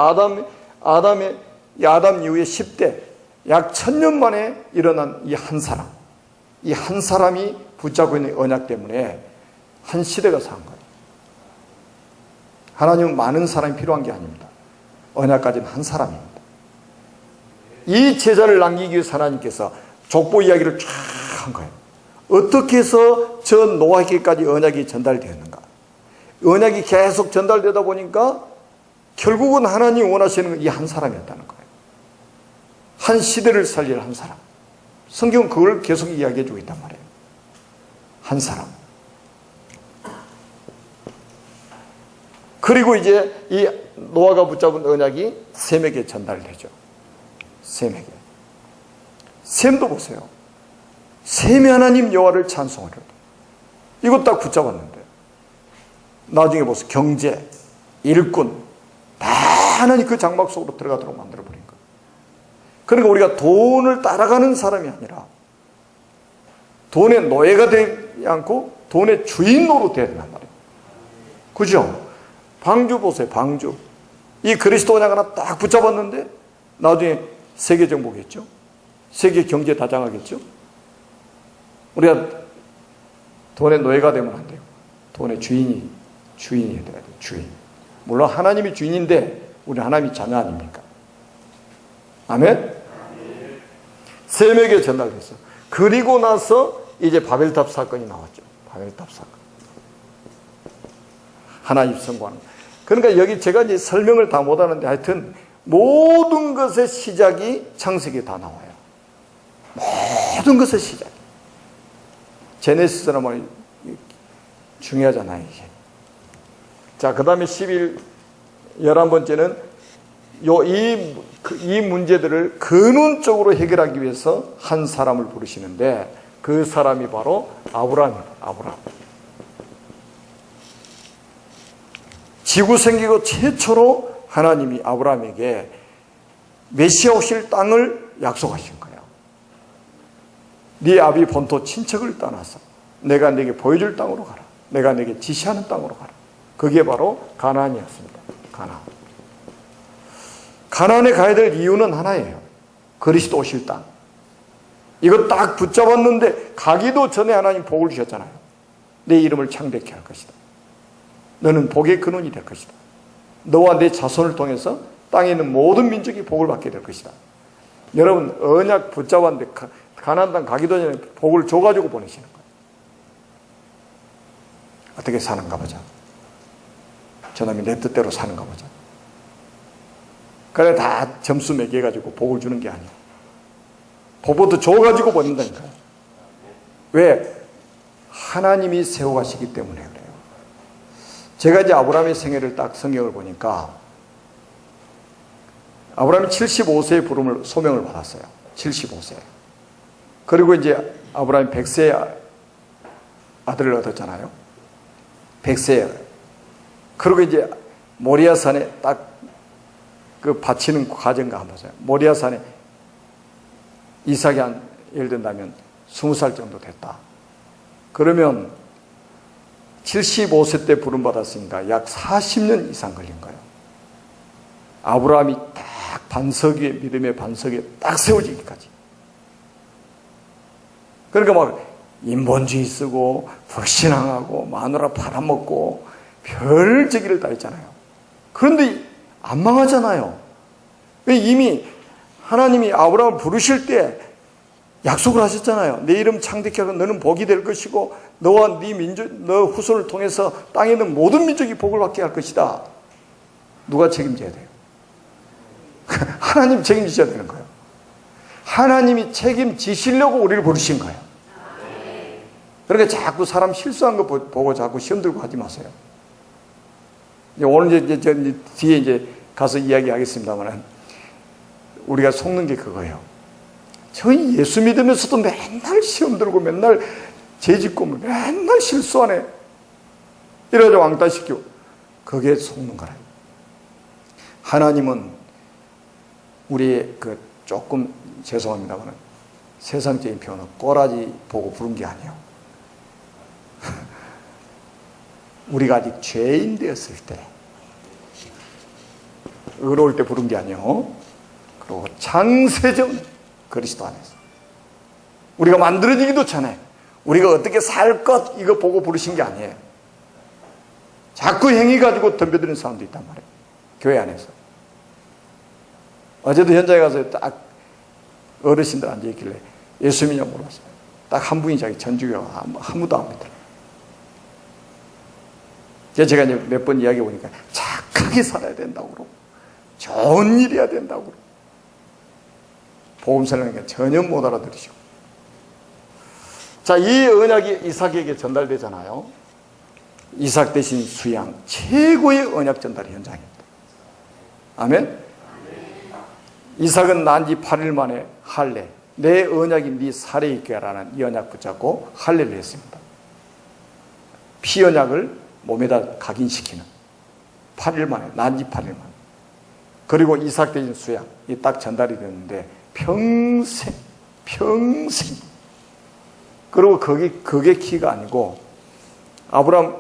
아담 이후에 10대 약 1000년 만에 일어난 이 한 사람. 이 한 사람이 붙잡고 있는 언약 때문에 한 시대가 산 거예요. 하나님은 많은 사람이 필요한 게 아닙니다. 언약 가진 한 사람입니다. 이 제자를 남기기 위해서 하나님께서 족보 이야기를 쫙 한 거예요. 어떻게 해서 저 노아에게까지 언약이 전달되었는가? 언약이 계속 전달되다 보니까 결국은 하나님이 원하시는 건 이 한 사람이었다는 거예요. 한 시대를 살릴 한 사람. 성경은 그걸 계속 이야기해 주고 있단 말이에요. 한 사람. 그리고 이제 이 노아가 붙잡은 언약이 셈에게 전달되죠. 셈에게. 셈도 보세요. 셈이 하나님 여호와를 찬송하려. 이것 딱 붙잡았는데 나중에 보세요. 경제, 일꾼 다 하나님 그 장막 속으로 들어가도록 만들어버린 거예요. 그러니까 우리가 돈을 따라가는 사람이 아니라 돈의 노예가 되지 않고 돈의 주인 노릇 되야 된단 말이에요. 그죠? 방주 보세요. 방주. 이 그리스도 언약 하나 딱 붙잡았는데 나중에 세계 정복했죠. 세계 경제 다장하겠죠. 우리가 돈의 노예가 되면 안 돼요. 돈의 주인이 돼야 돼요. 주인. 물론 하나님이 주인인데 우리 하나님이 자녀 아닙니까? 아멘? 셈에게 전달됐어. 그리고 나서 이제 바벨탑 사건이 나왔죠. 바벨탑 사건. 하나님 선고하는. 그러니까 여기 제가 이제 설명을 다 못하는데 하여튼 모든 것의 시작이 창세기에 다 나와요. 모든 것의 시작. 제네시스는 뭐 중요하잖아요, 이게. 자, 그 다음에 11번째는 이 문제들을 근원적으로 해결하기 위해서 한 사람을 부르시는데 그 사람이 바로 아브라함입니다. 아브라함. 지구 생기고 최초로 하나님이 아브라함에게 메시아 오실 땅을 약속하신 거예요. 네 아비 본토 친척을 떠나서 내가 네게 보여줄 땅으로 가라. 내가 네게 지시하는 땅으로 가라. 그게 바로 가나안이었습니다. 가나안. 가나안에 가야 될 이유는 하나예요. 그리스도 오실 땅. 이거 딱 붙잡았는데 가기도 전에 하나님 복을 주셨잖아요. 내 이름을 창대케 할 것이다. 너는 복의 근원이 될 것이다. 너와 내 자손을 통해서 땅에 있는 모든 민족이 복을 받게 될 것이다. 여러분 언약 붙잡았는데 가나안 땅 가기도 전에 복을 줘가지고 보내시는 거예요. 어떻게 사는가 보자. 저놈이 내 뜻대로 사는가 보자. 그래 다 점수 매겨가지고 복을 주는 게 아니에요. 복부터 줘가지고 보낸다니까요. 왜? 하나님이 세워가시기 때문에 그래요. 제가 이제 아브라함의 생애를 딱 성경을 보니까 아브라함이 75세의 부름을 소명을 받았어요. 75세. 그리고 이제 아브라함이 100세의 아들을 얻었잖아요. 100세. 그리고 이제 모리아산에 딱 그 바치는 과정과 한번 보세요. 모리아산에 이삭이 한 예를 든다면 20살 정도 됐다. 그러면 75세 때 부름받았으니까 약 40년 이상 걸린 거예요. 아브라함이 딱 반석 위에, 믿음의 반석 위에 딱 세워지기까지. 그러니까 막 인본주의 쓰고 불신앙하고 마누라 팔아먹고 별저기를 다 했잖아요. 그런데 안 망하잖아요. 왜? 이미 하나님이 아브라함을 부르실 때 약속을 하셨잖아요. 내 이름 창대케 하고 너는 복이 될 것이고 너와 네 민족, 너 후손을 통해서 땅에 있는 모든 민족이 복을 받게 할 것이다. 누가 책임져야 돼요? 하나님 책임지셔야 되는 거예요. 하나님이 책임지시려고 우리를 부르신 거예요. 그러니까 자꾸 사람 실수한 거 보고 자꾸 시험 들고 하지 마세요. 오늘 이제 뒤에 이제 가서 이야기하겠습니다만 우리가 속는 게 그거예요. 저희 예수 믿으면서도 맨날 시험 들고 맨날 죄짓고 맨날 실수하네. 이래가지고 왕따시키고 그게 속는 거라. 하나님은 우리의 그 조금 죄송합니다만 세상적인 표현은 꼬라지 보고 부른 게 아니에요. 우리가 아직 죄인 되었을 때 의로울 때 부른 게 아니에요. 그리고 창세전 그리스도 안에서 우리가 만들어지기도 전에 우리가 어떻게 살 것 이거 보고 부르신 게 아니에요. 자꾸 행위 가지고 덤벼드는 사람도 있단 말이에요. 교회 안에서. 어제도 현장에 가서 딱 어르신들 앉아있길래 예수 믿냐고 물어봤어요. 딱 한 분이 자기 전주교가 아무도 안 믿더라. 제가 이제 몇 번 이야기해 보니까 착하게 살아야 된다고 그러고 좋은 일 해야 된다고 그러고 복음 설명하니까 전혀 못 알아들으시고. 자, 이 언약이 이삭에게 전달되잖아요. 이삭 대신 수양, 최고의 언약 전달의 현장입니다. 아멘? 이삭은 난 지 8일 만에 할례, 내 언약이 네 살에 있게 하라는 이 언약 붙잡고 할례를 했습니다. 피 언약을 몸에다 각인시키는 8일 만에, 난 지 8일 만에. 그리고 이삭 대신 수양, 이 딱 전달이 됐는데 평생. 그리고 그게 키가 아니고 아브라함,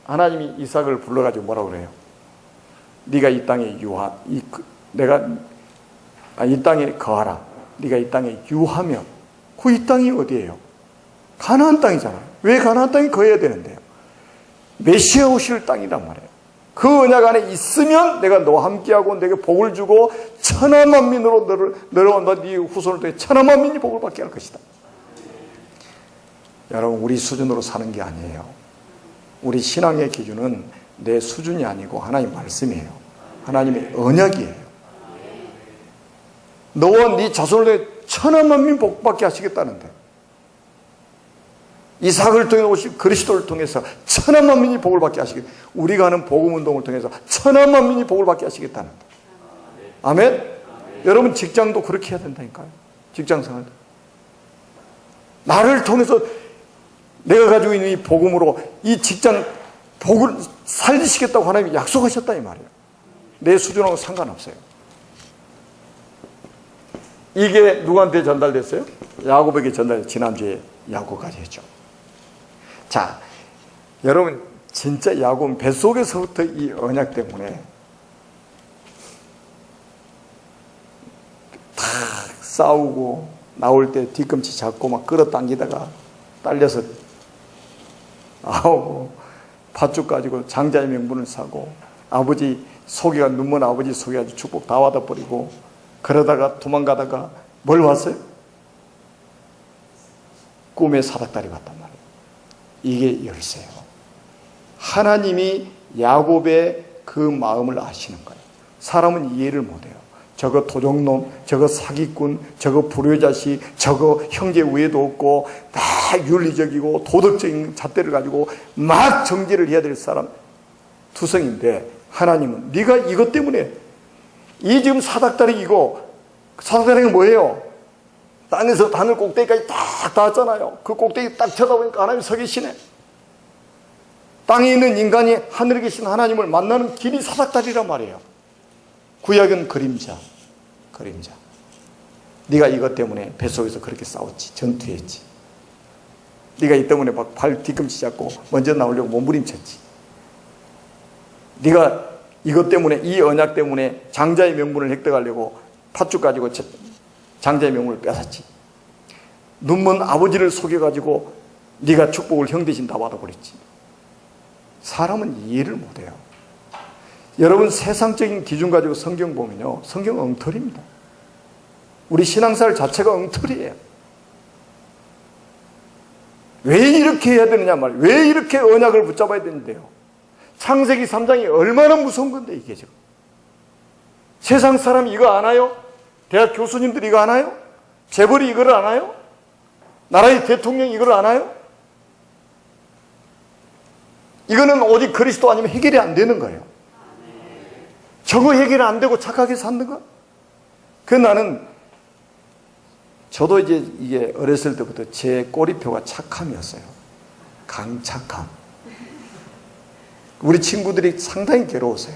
하나님이 이삭을 불러가지고 뭐라고 그래요? 네가 이 땅에 이 땅에 거하라. 네가 이 땅에 유하며, 그 이 땅이 어디예요? 가나안 땅이잖아요. 왜 가나안 땅에 거해야 되는데요? 메시아 오실 땅이란 말이에요. 그 언약 안에 있으면 내가 너와 함께하고 내게 복을 주고 천하만민으로 너를 네 후손을 통해 천하만민이 복을 받게 할 것이다. 여러분, 우리 수준으로 사는 게 아니에요. 우리 신앙의 기준은 내 수준이 아니고 하나님 말씀이에요. 하나님의 언약이에요. 너와 네 자손을 통해 천하만민 복받게 하시겠다는데, 이삭을 통해 오신 그리스도를 통해서 천하만민이 복을 받게 하시겠다. 우리가 하는 복음운동을 통해서 천하만민이 복을 받게 하시겠다는데. 아멘? 여러분, 직장도 그렇게 해야 된다니까요. 직장생활도. 나를 통해서 내가 가지고 있는 이 복음으로 이 직장 복을 살리시겠다고 하나님이 약속하셨다 이 말이에요. 내 수준하고 상관없어요. 이게 누구한테 전달됐어요? 야곱에게 전달됐어요. 지난주에 야곱까지 했죠. 자, 여러분, 진짜 야곱은 뱃속에서부터 이 언약 때문에 다 싸우고 나올 때 뒤꿈치 잡고 막 끌어당기다가 딸려서 나오고 팥죽 가지고 장자의 명분을 사고 아버지 속이가 눈먼 아버지 속여가지고 축복 다 받아버리고 그러다가 도망가다가 뭘 왔어요? 꿈에 사닥다리 왔단 말이에요. 이게 열쇠예요. 하나님이 야곱의 그 마음을 아시는 거예요. 사람은 이해를 못해요. 저거 도적놈, 저거 사기꾼, 저거 불효자식, 저거 형제 우애도 없고 다 윤리적이고 도덕적인 잣대를 가지고 막 정죄를 해야 될 사람 투성인데, 하나님은 네가 이것 때문에 이 지금 사닥다리 이거 사닥다리가 뭐예요? 땅에서 하늘 꼭대기까지 딱 닿았잖아요. 그 꼭대기 딱 쳐다보니까 하나님이 서 계시네. 땅에 있는 인간이 하늘에 계신 하나님을 만나는 길이 사닥다리란 말이에요. 구약은 그림자. 네가 이것 때문에 뱃속에서 그렇게 싸웠지. 전투했지. 네가 이 때문에 막 발 뒤꿈치 잡고 먼저 나오려고 몸부림쳤지. 네가 이것 때문에, 이 언약 때문에 장자의 명분을 획득하려고 팥죽 가지고 장자의 명분을 뺏었지. 눈먼 아버지를 속여가지고 네가 축복을 형 대신 다 받아버렸지. 사람은 이해를 못해요. 여러분, 세상적인 기준 가지고 성경 보면요, 성경 엉터리입니다. 우리 신앙생활 자체가 엉터리예요. 왜 이렇게 해야 되느냐 말이에요. 왜 이렇게 언약을 붙잡아야 되는데요. 창세기 3장이 얼마나 무서운 건데 이게 지금. 세상 사람이 이거 아나요? 대학 교수님들이 이거 아나요? 재벌이 이걸 아나요? 나라의 대통령이 이걸 아나요? 이거는 오직 그리스도 아니면 해결이 안 되는 거예요. 저거 해결이 안 되고 착하게 사는 거? 저도 이제 이게 어렸을 때부터 제 꼬리표가 착함이었어요. 강착함. 우리 친구들이 상당히 괴로웠어요.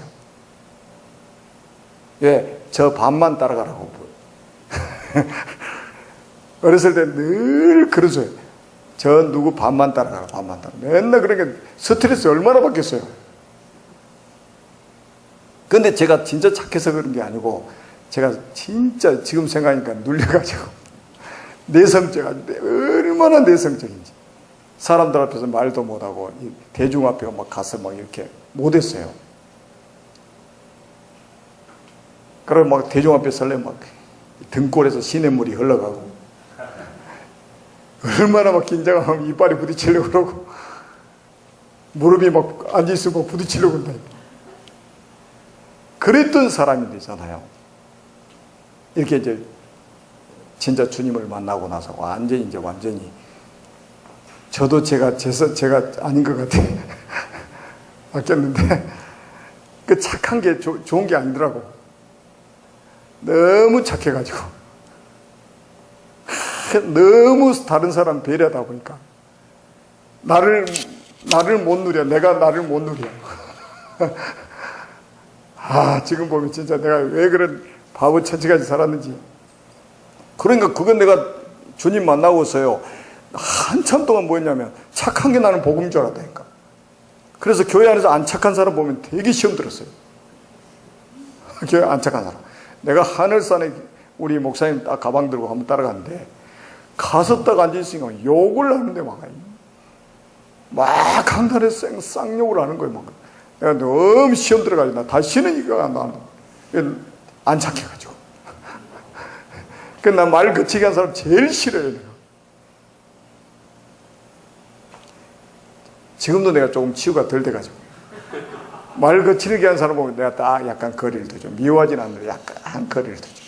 왜? 저 반만 따라가라고. 어렸을 때 늘 그러세요. 저 누구 반만 따라가라, 반만 따라. 맨날 그러니까 스트레스 얼마나 받겠어요. 근데 제가 진짜 착해서 그런 게 아니고, 제가 진짜 지금 생각하니까 눌려가지고, 내성적인데, 얼마나 내성적인지. 사람들 앞에서 말도 못하고, 대중 앞에 막 가서 막 이렇게 못했어요. 그리고 막 대중 앞에 설레 막 등골에서 시냇물이 흘러가고, 얼마나 막 긴장하면 이빨이 부딪히려고 그러고 무릎이 막 앉아있으면 부딪히려고 한다. 그랬던 사람이 되잖아요. 이렇게 이제 진짜 주님을 만나고 나서 완전히 저도 제가 아닌 것 같아. 바뀌었는데 그 착한 게 좋은 게 아니더라고. 너무 착해가지고 너무 다른 사람 배려하다 보니까 나를 못 누려. 내가 나를 못 누려. 지금 보면 진짜 내가 왜 그런 바보 처지까지 살았는지. 그러니까 그건 내가 주님 만나고서요 한참 동안 뭐였냐면 착한 게 나는 복음인 줄 알았다니까. 그래서 교회 안에서 안 착한 사람 보면 되게 시험 들었어요. 교회 안 착한 사람. 내가 하늘산에 우리 목사님 딱 가방 들고 한번 따라갔는데 가서 딱 앉아있으니까 욕을 하는데 막 강단에 쌍욕을 하는 거예요. 막. 내가 너무 시험 들어가지고 나 다시는 이거 안 착해가지고. 나 말 거치게 한 사람 제일 싫어요. 내가. 지금도 내가 조금 치유가 덜 돼가지고 말 거치게 한 사람 보면 내가 딱 약간 거리를 두죠. 미워하진 않는데 약간 거리를 두죠.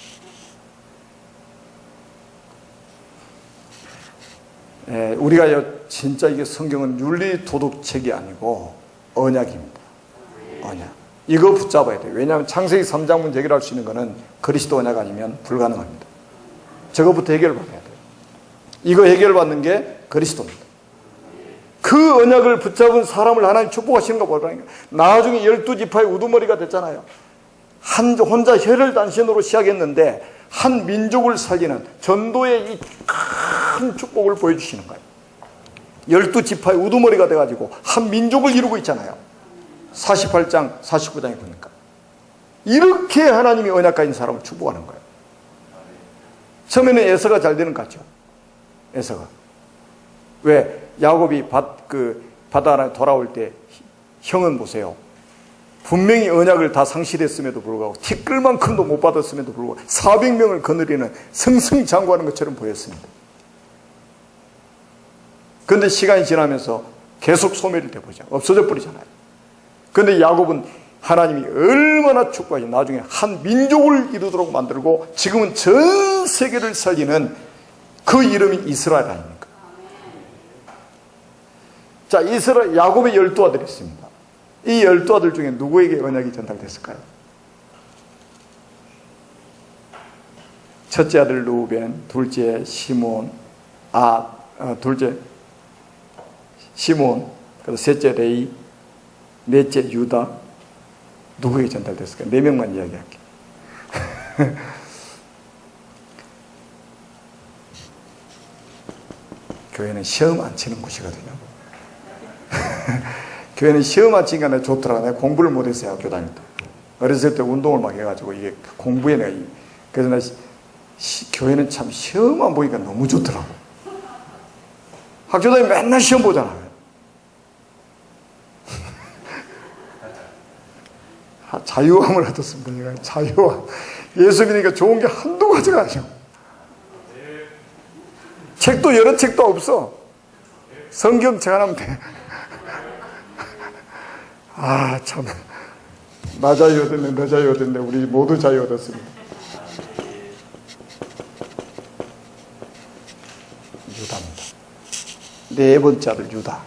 우리가 진짜 이게 성경은 윤리 도덕책이 아니고 언약입니다. 언약. 이거 붙잡아야 돼요. 왜냐하면 창세기 3장문 해결할 수 있는 거는 그리스도 언약 아니면 불가능합니다. 저거부터 해결받아야 돼요. 이거 해결받는 게 그리스도입니다. 그 언약을 붙잡은 사람을 하나님 축복하시는 거 보라니까. 나중에 12지파의 우두머리가 됐잖아요. 혼자 혈을 단신으로 시작했는데 한 민족을 살리는 전도의 이 큰 축복을 보여주시는 거예요. 12지파의 우두머리가 돼가지고 한 민족을 이루고 있잖아요. 48장, 49장에 보니까. 이렇게 하나님이 언약 가진 사람을 축복하는 거예요. 처음에는 에서가 잘 되는 것 같죠. 에서가. 왜? 야곱이 바다 하나 돌아올 때 형은 보세요. 분명히 언약을 다 상실했음에도 불구하고 티끌만큼도 못 받았음에도 불구하고 400명을 거느리는 승승장구하는 것처럼 보였습니다. 그런데 시간이 지나면서 계속 소멸이 돼버리죠. 없어져 버리잖아요. 그런데 야곱은 하나님이 얼마나 축복하시 나중에 한 민족을 이루도록 만들고 지금은 전 세계를 살리는 그 이름이 이스라엘 아닙니까? 자, 야곱의 12아들이 있습니다. 이 12아들 중에 누구에게 언약이 전달됐을까요? 첫째 아들 루벤, 둘째 시몬, 그리고 셋째 레이, 넷째 유다. 누구에게 전달됐을까요? 4명만 이야기할게요. 교회는 시험 안 치는 곳이거든요. 교회는 시험 안 치니까 내가 좋더라. 내가 공부를 못했어요, 학교 다닐 때. 어렸을 때 운동을 막 해가지고 이게 공부에 내가 그래서 나 교회는 참 시험 안 보니까 너무 좋더라고. 학교 다니면 맨날 시험 보잖아요. 자유함을 얻었습니다. 내가 자유함. 예수 믿으니까 좋은 게 한두 가지가 아니죠. 책도 여러 책도 없어. 성경책 하나면 돼. 참. 나 자유 얻었네, 너 자유 얻었네. 우리 모두 자유 얻었습니다. 유다입니다. 4번째 아들 유다.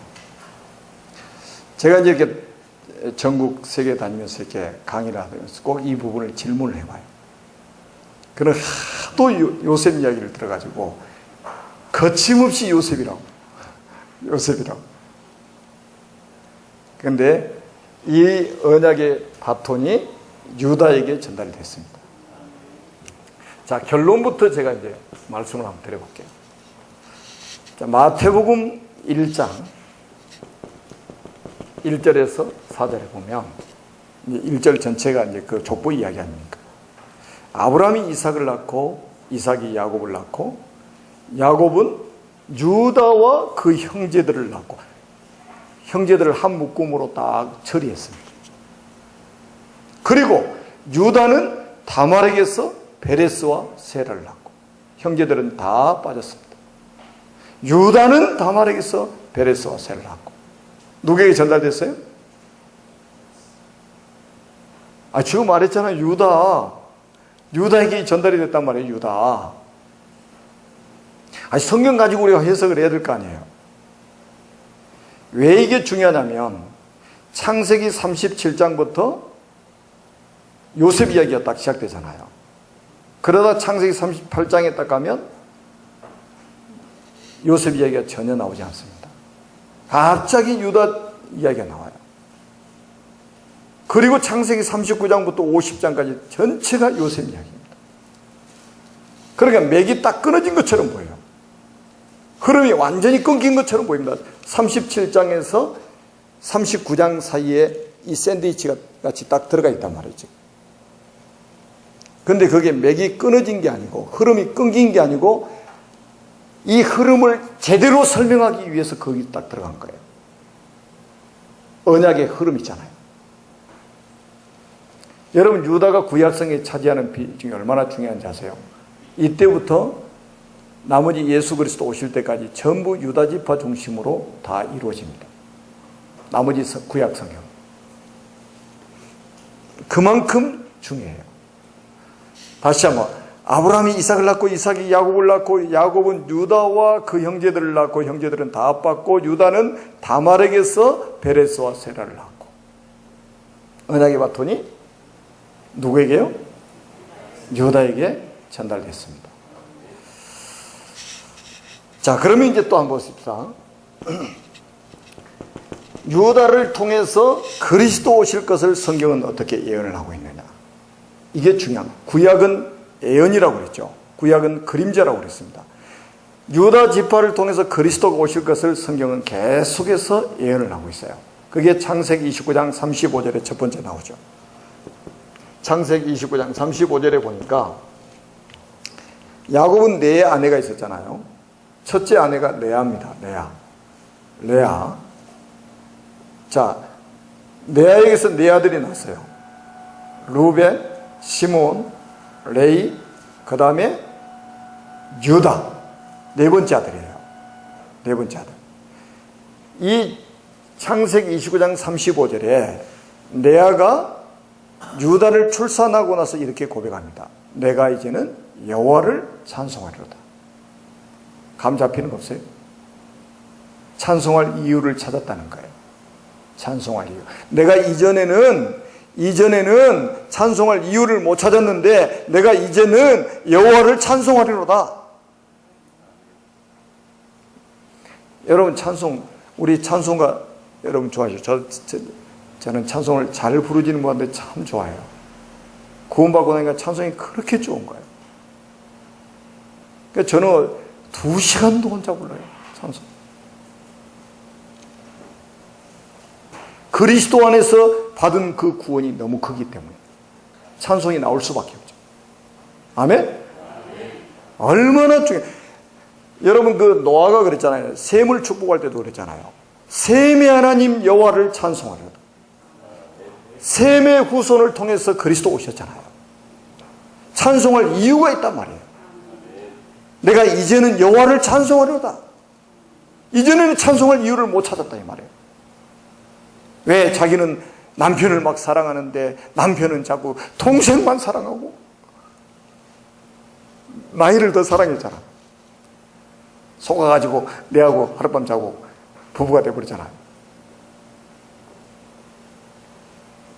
제가 이제 이렇게 전국 세계 다니면서 이렇게 강의를 하면서 꼭 이 부분을 질문을 해봐요. 그런 하도 요셉 이야기를 들어가지고 거침없이 요셉이라고. 그런데 이 언약의 바톤이 유다에게 전달이 됐습니다. 자, 결론부터 제가 이제 말씀을 한번 드려볼게요. 자, 마태복음 1장 1절에서 4절에 보면 1절 전체가 이제 그 족보 이야기 아닙니까? 아브라함이 이삭을 낳고 이삭이 야곱을 낳고 야곱은 유다와 그 형제들을 낳고 형제들을 한 묶음으로 딱 처리했습니다. 그리고 유다는 다말에게서 베레스와 세라를 낳고 형제들은 다 빠졌습니다. 유다는 다말에게서 베레스와 셀을 낳고. 누구에게 전달됐어요? 지금 말했잖아요. 유다에게 전달이 됐단 말이에요. 유다. 성경 가지고 우리가 해석을 해야 될 거 아니에요. 왜 이게 중요하냐면 창세기 37장부터 요셉 이야기가 딱 시작되잖아요. 그러다 창세기 38장에 딱 가면 요셉 이야기가 전혀 나오지 않습니다. 갑자기 유다 이야기가 나와요. 그리고 창세기 39장부터 50장까지 전체가 요셉 이야기입니다. 그러니까 맥이 딱 끊어진 것처럼 보여요. 흐름이 완전히 끊긴 것처럼 보입니다. 37장에서 39장 사이에 이 샌드위치가 같이 딱 들어가 있단 말이죠. 근데 그게 맥이 끊어진 게 아니고, 흐름이 끊긴 게 아니고, 이 흐름을 제대로 설명하기 위해서 거기 딱 들어간 거예요. 언약의 흐름 있잖아요. 여러분, 유다가 구약성에 차지하는 비중이 얼마나 중요한지 아세요? 이때부터 나머지 예수 그리스도 오실 때까지 전부 유다 지파 중심으로 다 이루어집니다. 나머지 구약 성경. 그만큼 중요해요. 다시 한번, 아브라함이 이삭을 낳고 이삭이 야곱을 낳고 야곱은 유다와 그 형제들을 낳고 형제들은 다 아팠고 유다는 다말에게서 베레스와 세라를 낳고. 언약의 바톤이 누구에게요? 유다에게 전달됐습니다. 자, 그러면 이제 또 한번 보십시다. 유다를 통해서 그리스도 오실 것을 성경은 어떻게 예언을 하고 있느냐. 이게 중요합니다. 구약은 예언이라고 그랬죠. 구약은 그림자라고 그랬습니다. 유다 지파를 통해서 그리스도가 오실 것을 성경은 계속해서 예언을 하고 있어요. 그게 창세기 29장 35절에 첫 번째 나오죠. 창세기 29장 35절에 보니까 야곱은 네 아내가 있었잖아요. 첫째 아내가 레아입니다. 레아. 자, 레아에게서 네 아들이 났어요. 루벤, 시몬, 레이, 그 다음에 유다. 네 번째 아들이에요. 네 번째 아들. 이 창세기 29장 35절에 레아가 유다를 출산하고 나서 이렇게 고백합니다. 내가 이제는 여호와를 찬송하리로다. 감 잡히는 거 없어요? 찬송할 이유를 찾았다는 거예요. 찬송할 이유. 내가 이전에는 찬송할 이유를 못 찾았는데 내가 이제는 여호와를 찬송하리로다. 여러분 우리 찬송가 여러분 좋아하시죠? 저는 찬송을 잘 부르지는 못하는데 참 좋아해요. 구원받고 나니까 찬송이 그렇게 좋은 거예요. 그러니까 저는 2시간도 혼자 불러요. 찬송. 그리스도 안에서 받은 그 구원이 너무 크기 때문에 찬송이 나올 수밖에 없죠. 아멘? 얼마나 중요해. 여러분 그 노아가 그랬잖아요. 셈을 축복할 때도 그랬잖아요. 셈의 하나님 여호와를 찬송하려다. 셈의 후손을 통해서 그리스도 오셨잖아요. 찬송할 이유가 있단 말이에요. 내가 이제는 여호와를 찬송하려다. 이제는 찬송할 이유를 못 찾았다 이 말이에요. 왜? 자기는 남편을 막 사랑하는데 남편은 자꾸 동생만 사랑하고 나이를 더 사랑했잖아. 속아가지고 내하고 하룻밤 자고 부부가 돼버렸잖아요.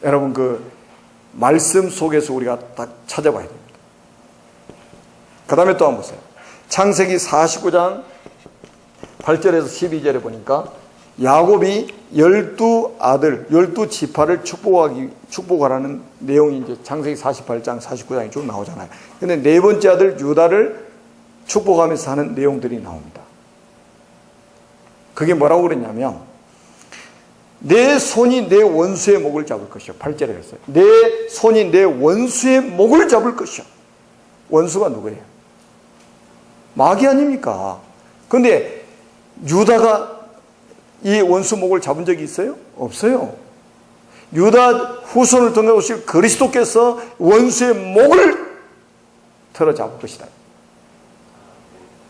여러분 그 말씀 속에서 우리가 딱 찾아봐야 됩니다. 그 다음에 또 한번 보세요. 창세기 49장 8절에서 12절에 보니까 야곱이 12아들, 12지파를 축복하라는 내용이 이제 창세기 48장, 49장에 쭉 나오잖아요. 근데 네 번째 아들 유다를 축복하면서 하는 내용들이 나옵니다. 그게 뭐라고 그랬냐면, 내 손이 내 원수의 목을 잡을 것이요. 8절에 그랬어요. 내 손이 내 원수의 목을 잡을 것이요. 원수가 누구예요? 마귀 아닙니까? 근데 유다가 이 원수 목을 잡은 적이 있어요? 없어요. 유다 후손을 통해 오실 그리스도께서 원수의 목을 틀어 잡을 것이다.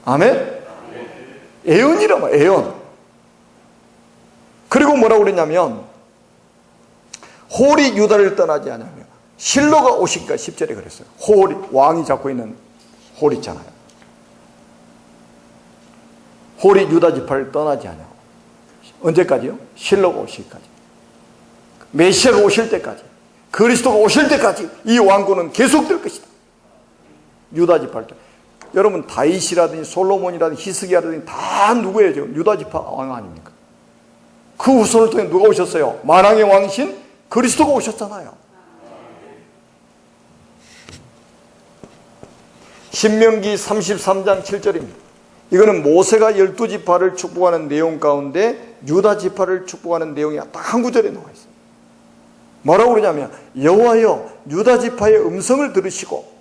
아멘? 애언이란 말이에요. 애언. 그리고 뭐라고 그랬냐면 홀이 유다를 떠나지 않으며 실로가 오시니까 10절에 그랬어요. 홀이, 왕이 잡고 있는 홀 있잖아요. 홀이 유다 지파를 떠나지 않아요. 언제까지요? 실로가 오실까지. 메시아가 오실 때까지, 그리스도가 오실 때까지 이 왕국은 계속될 것이다. 유다 지파를 떠나. 여러분 다윗이라든지 솔로몬이라든지 히스기야라든지 다 누구예요? 지금 유다 지파 왕 아닙니까? 그 후손을 통해 누가 오셨어요? 만왕의 왕이신 그리스도가 오셨잖아요. 신명기 33장 7절입니다. 이거는 모세가 12지파를 축복하는 내용 가운데 유다 지파를 축복하는 내용이 딱 한 구절에 나와 있어요. 뭐라고 그러냐면 여호와여 유다 지파의 음성을 들으시고,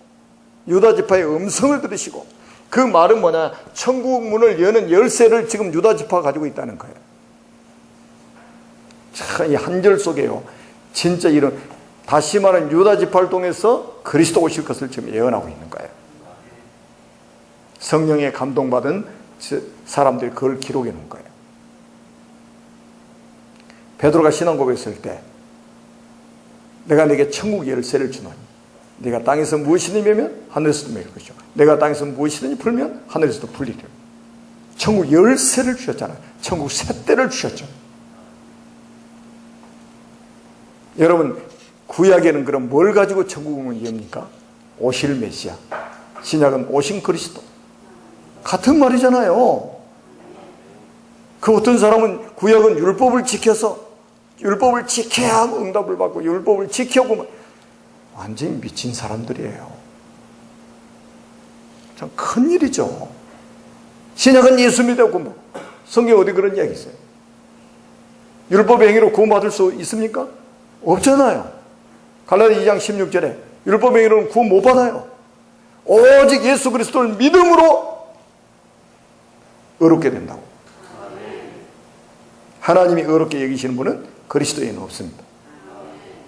유다 지파의 음성을 들으시고, 그 말은 뭐냐? 천국 문을 여는 열쇠를 지금 유다 지파가 가지고 있다는 거예요. 참 이 한 절 속에요, 진짜 이런, 다시 말하는 유다 지파를 통해서 그리스도 오실 것을 지금 예언하고 있는 거예요. 성령에 감동받은 사람들이 그걸 기록해 놓은 거예요. 베드로가 신앙 고백했을 때 내가 네게 천국 열쇠를 주노니 네가 땅에서 무엇이든지 매면 하늘에서도 매일 것이요 내가 땅에서 무엇이든지 풀면 하늘에서도 풀리리라. 천국 열쇠를 주셨잖아요. 천국 셋대를 주셨죠. 여러분 구약에는 그럼 뭘 가지고 천국을 엽니까? 오실 메시아. 신약은 오신 그리스도. 같은 말이잖아요. 그 어떤 사람은 구약은 율법을 지켜서 율법을 지켜야 응답을 받고 율법을 지켜보면 완전히 미친 사람들이에요. 참 큰일이죠. 신약은 예수 믿고 뭐 성경 어디 그런 이야기 있어요? 율법의 행위로 구원받을 수 있습니까? 없잖아요. 갈라디아 2장 16절에 율법의 행위로는 구원 못 받아요. 오직 예수 그리스도를 믿음으로 의롭게 된다고. 하나님이 의롭게 여기시는 분은 그리스도에는 없습니다.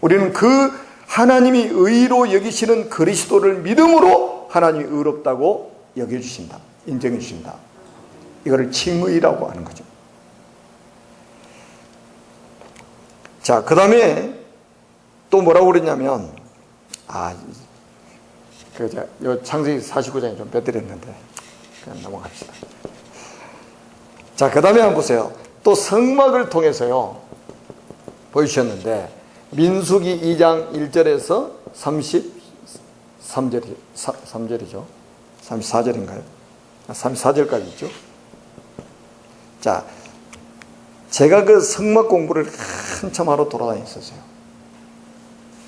우리는 그 하나님이 의로 여기시는 그리스도를 믿음으로 하나님이 의롭다고 여겨주신다, 인정해 주신다. 이거를 칭의라고 하는 거죠. 자, 그 다음에 또 뭐라고 그랬냐면, 요 창세기 49장에 좀 빼드렸는데 그냥 넘어갑시다. 자, 그 다음에 한번 보세요. 또 성막을 통해서요 보여주셨는데, 민수기 2장 1절에서 3절이죠. 34절인가요? 34절까지 있죠. 자, 제가 그 성막 공부를 한참 하러 돌아다녔었어요.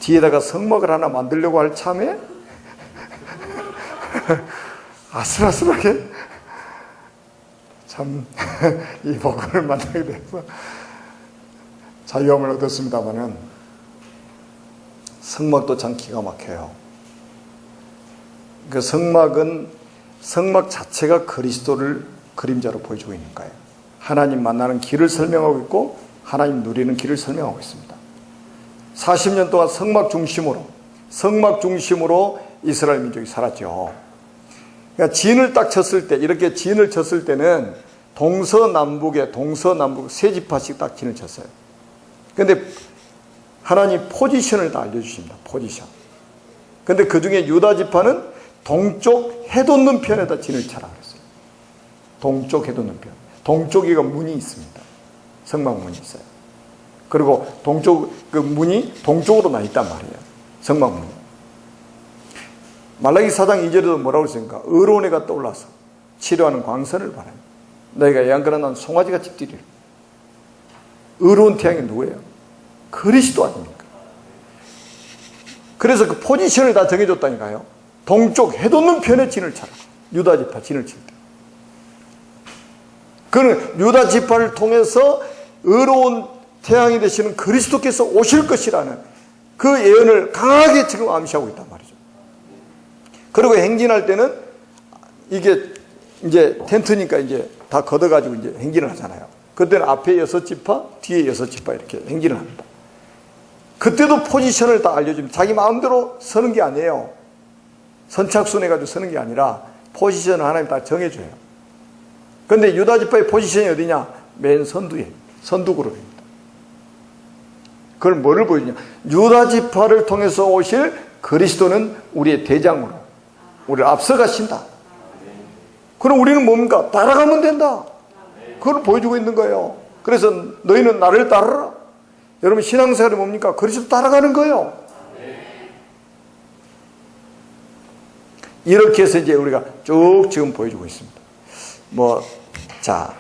뒤에다가 성막을 하나 만들려고 할 참에 아슬아슬하게 참 이 복음을 만나게 돼서 자유함을 얻었습니다마는 성막도 참 기가 막혀요. 그 성막은 성막 자체가 그리스도를 그림자로 보여주고 있는 거예요. 하나님 만나는 길을 설명하고 있고 하나님 누리는 길을 설명하고 있습니다. 40년 동안 성막 중심으로 이스라엘 민족이 살았죠. 그러니까 진을 딱 쳤을 때, 이렇게 진을 쳤을 때는 동서남북 세 지파씩 딱 진을 쳤어요. 그런데 하나님 포지션을 다 알려주십니다. 포지션. 그런데 그 중에 유다 지파는 동쪽 해돋는 편에다 진을 쳐라 그랬어요. 동쪽 해돋는 편. 동쪽에가 문이 있습니다. 성막 문이 있어요. 그리고 동쪽 그 문이 동쪽으로 나 있단 말이에요. 성막 문이. 말라기 4장 2절에도 뭐라고 했습니까? 의로운 해가 떠올라서 치료하는 광선을 바랍니다. 너희가 양그런 난 송아지같이 뛰리라. 의로운 태양이 누구예요? 그리스도 아닙니까? 그래서 그 포지션을 다 정해줬다니까요. 동쪽 해돋는 편에 진을 쳐라. 유다 지파 진을 칠 때. 그는 유다 지파를 통해서 의로운 태양이 되시는 그리스도께서 오실 것이라는 그 예언을 강하게 지금 암시하고 있단 말이죠. 그리고 행진할 때는 이게 이제 텐트니까 이제 다 걷어가지고 이제 행진을 하잖아요. 그때는 앞에 6지파, 뒤에 6지파 이렇게 행진을 합니다. 그때도 포지션을 다 알려줍니다. 자기 마음대로 서는 게 아니에요. 선착순 해가지고 서는 게 아니라 포지션을 하나님 다 정해줘요. 그런데 유다 지파의 포지션이 어디냐? 맨 선두에, 선두 그룹입니다. 그걸 뭐를 보여주냐? 유다 지파를 통해서 오실 그리스도는 우리의 대장으로 우리를 앞서가신다. 그럼 우리는 뭡니까? 따라가면 된다. 그걸 보여주고 있는 거예요. 그래서 너희는 나를 따르라. 여러분 신앙생활이 뭡니까? 그리스도 따라가는 거예요. 이렇게 해서 이제 우리가 쭉 지금 보여주고 있습니다. 자,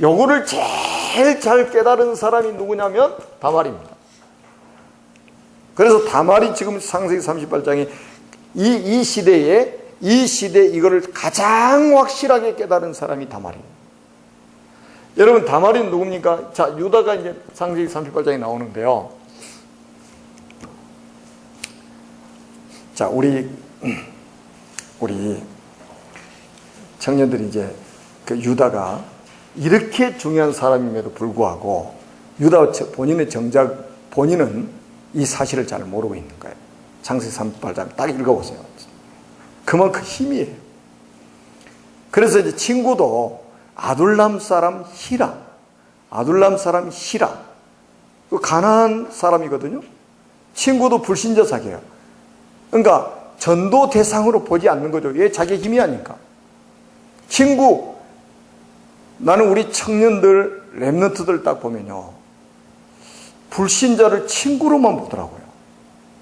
요거를 제일 잘 깨달은 사람이 누구냐면 다말입니다. 그래서 다말이 지금 창세기 38장에 이 시대에 이거를 가장 확실하게 깨달은 사람이 다말이에요. 여러분 다말이 누굽니까? 자, 유다가 이제 창세기 38장에 나오는데요. 자, 우리 청년들이 이제 그 유다가 이렇게 중요한 사람임에도 불구하고 유다 본인은 이 사실을 잘 모르고 있는 거예요. 창세기 38장 딱 읽어보세요. 그만큼 힘이에요. 그래서 이제 친구도 아둘람 사람 히라, 그 가나안 사람이거든요. 친구도 불신자 사귀어요. 그러니까 전도 대상으로 보지 않는 거죠. 왜? 자기 힘이 아니까. 친구, 나는 우리 청년들, 랩런트들 딱 보면요, 불신자를 친구로만 보더라고요.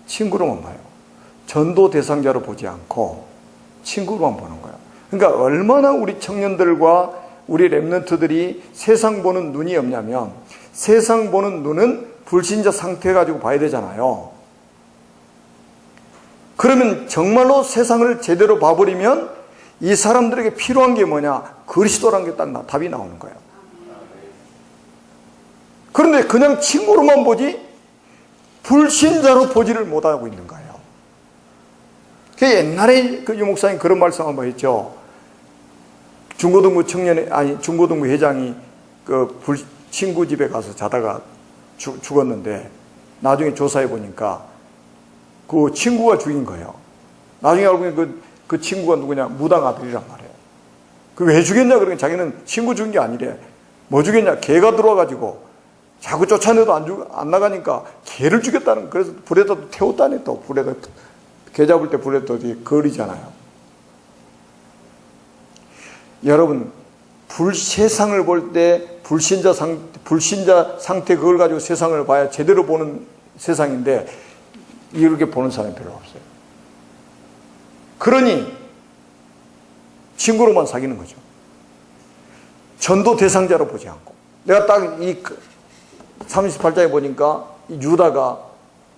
친구로만 봐요. 전도 대상자로 보지 않고 친구로만 보는 거예요. 그러니까 얼마나 우리 청년들과 우리 랩런트들이 세상 보는 눈이 없냐면, 세상 보는 눈은 불신자 상태 가지고 봐야 되잖아요. 그러면 정말로 세상을 제대로 봐버리면 이 사람들에게 필요한 게 뭐냐? 그리스도라는 게 딱 답이 나오는 거예요. 그런데 그냥 친구로만 보지 불신자로 보지를 못하고 있는 거예요. 그 옛날에 그 유목사님 그런 말씀 한번 했죠. 중고등부 회장이 그 친구 집에 가서 자다가 죽었는데 나중에 조사해 보니까 그 친구가 죽인 거예요. 나중에 알고 보니 그 친구가 누구냐? 무당 아들이란 말이에요. 그 왜 죽였냐? 그러니까 자기는 친구 죽인 게 아니래. 뭐 죽였냐? 개가 들어와가지고 자꾸 쫓아내도 안 나가니까 개를 죽였다는, 그래서 불에다 태웠다니, 또 불에다, 개 잡을 때 불에 또 거리잖아요. 여러분, 세상을 볼 때 불신자 상태 그걸 가지고 세상을 봐야 제대로 보는 세상인데 이렇게 보는 사람이 별로 없어요. 그러니 친구로만 사귀는 거죠. 전도 대상자로 보지 않고. 내가 딱 이 38장에 보니까 유다가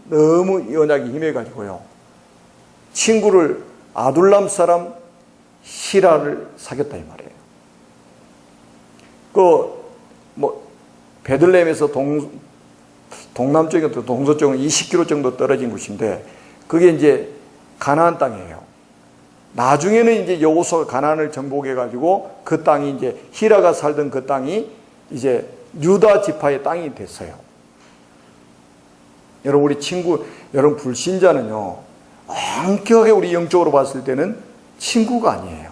너무 연약이 힘해가지고요, 친구를 아둘람 사람 히라를 사귀었다 이 말이에요. 베들레헴에서 동남쪽에 동서쪽은 20km 정도 떨어진 곳인데 그게 이제 가나안 땅이에요. 나중에는 이제 여호수아가 가나안을 정복해가지고 그 땅이 이제 히라가 살던 그 땅이 이제 유다 지파의 땅이 됐어요. 여러분 우리 여러분 불신자는요, 엄격하게 우리 영적으로 봤을 때는 친구가 아니에요.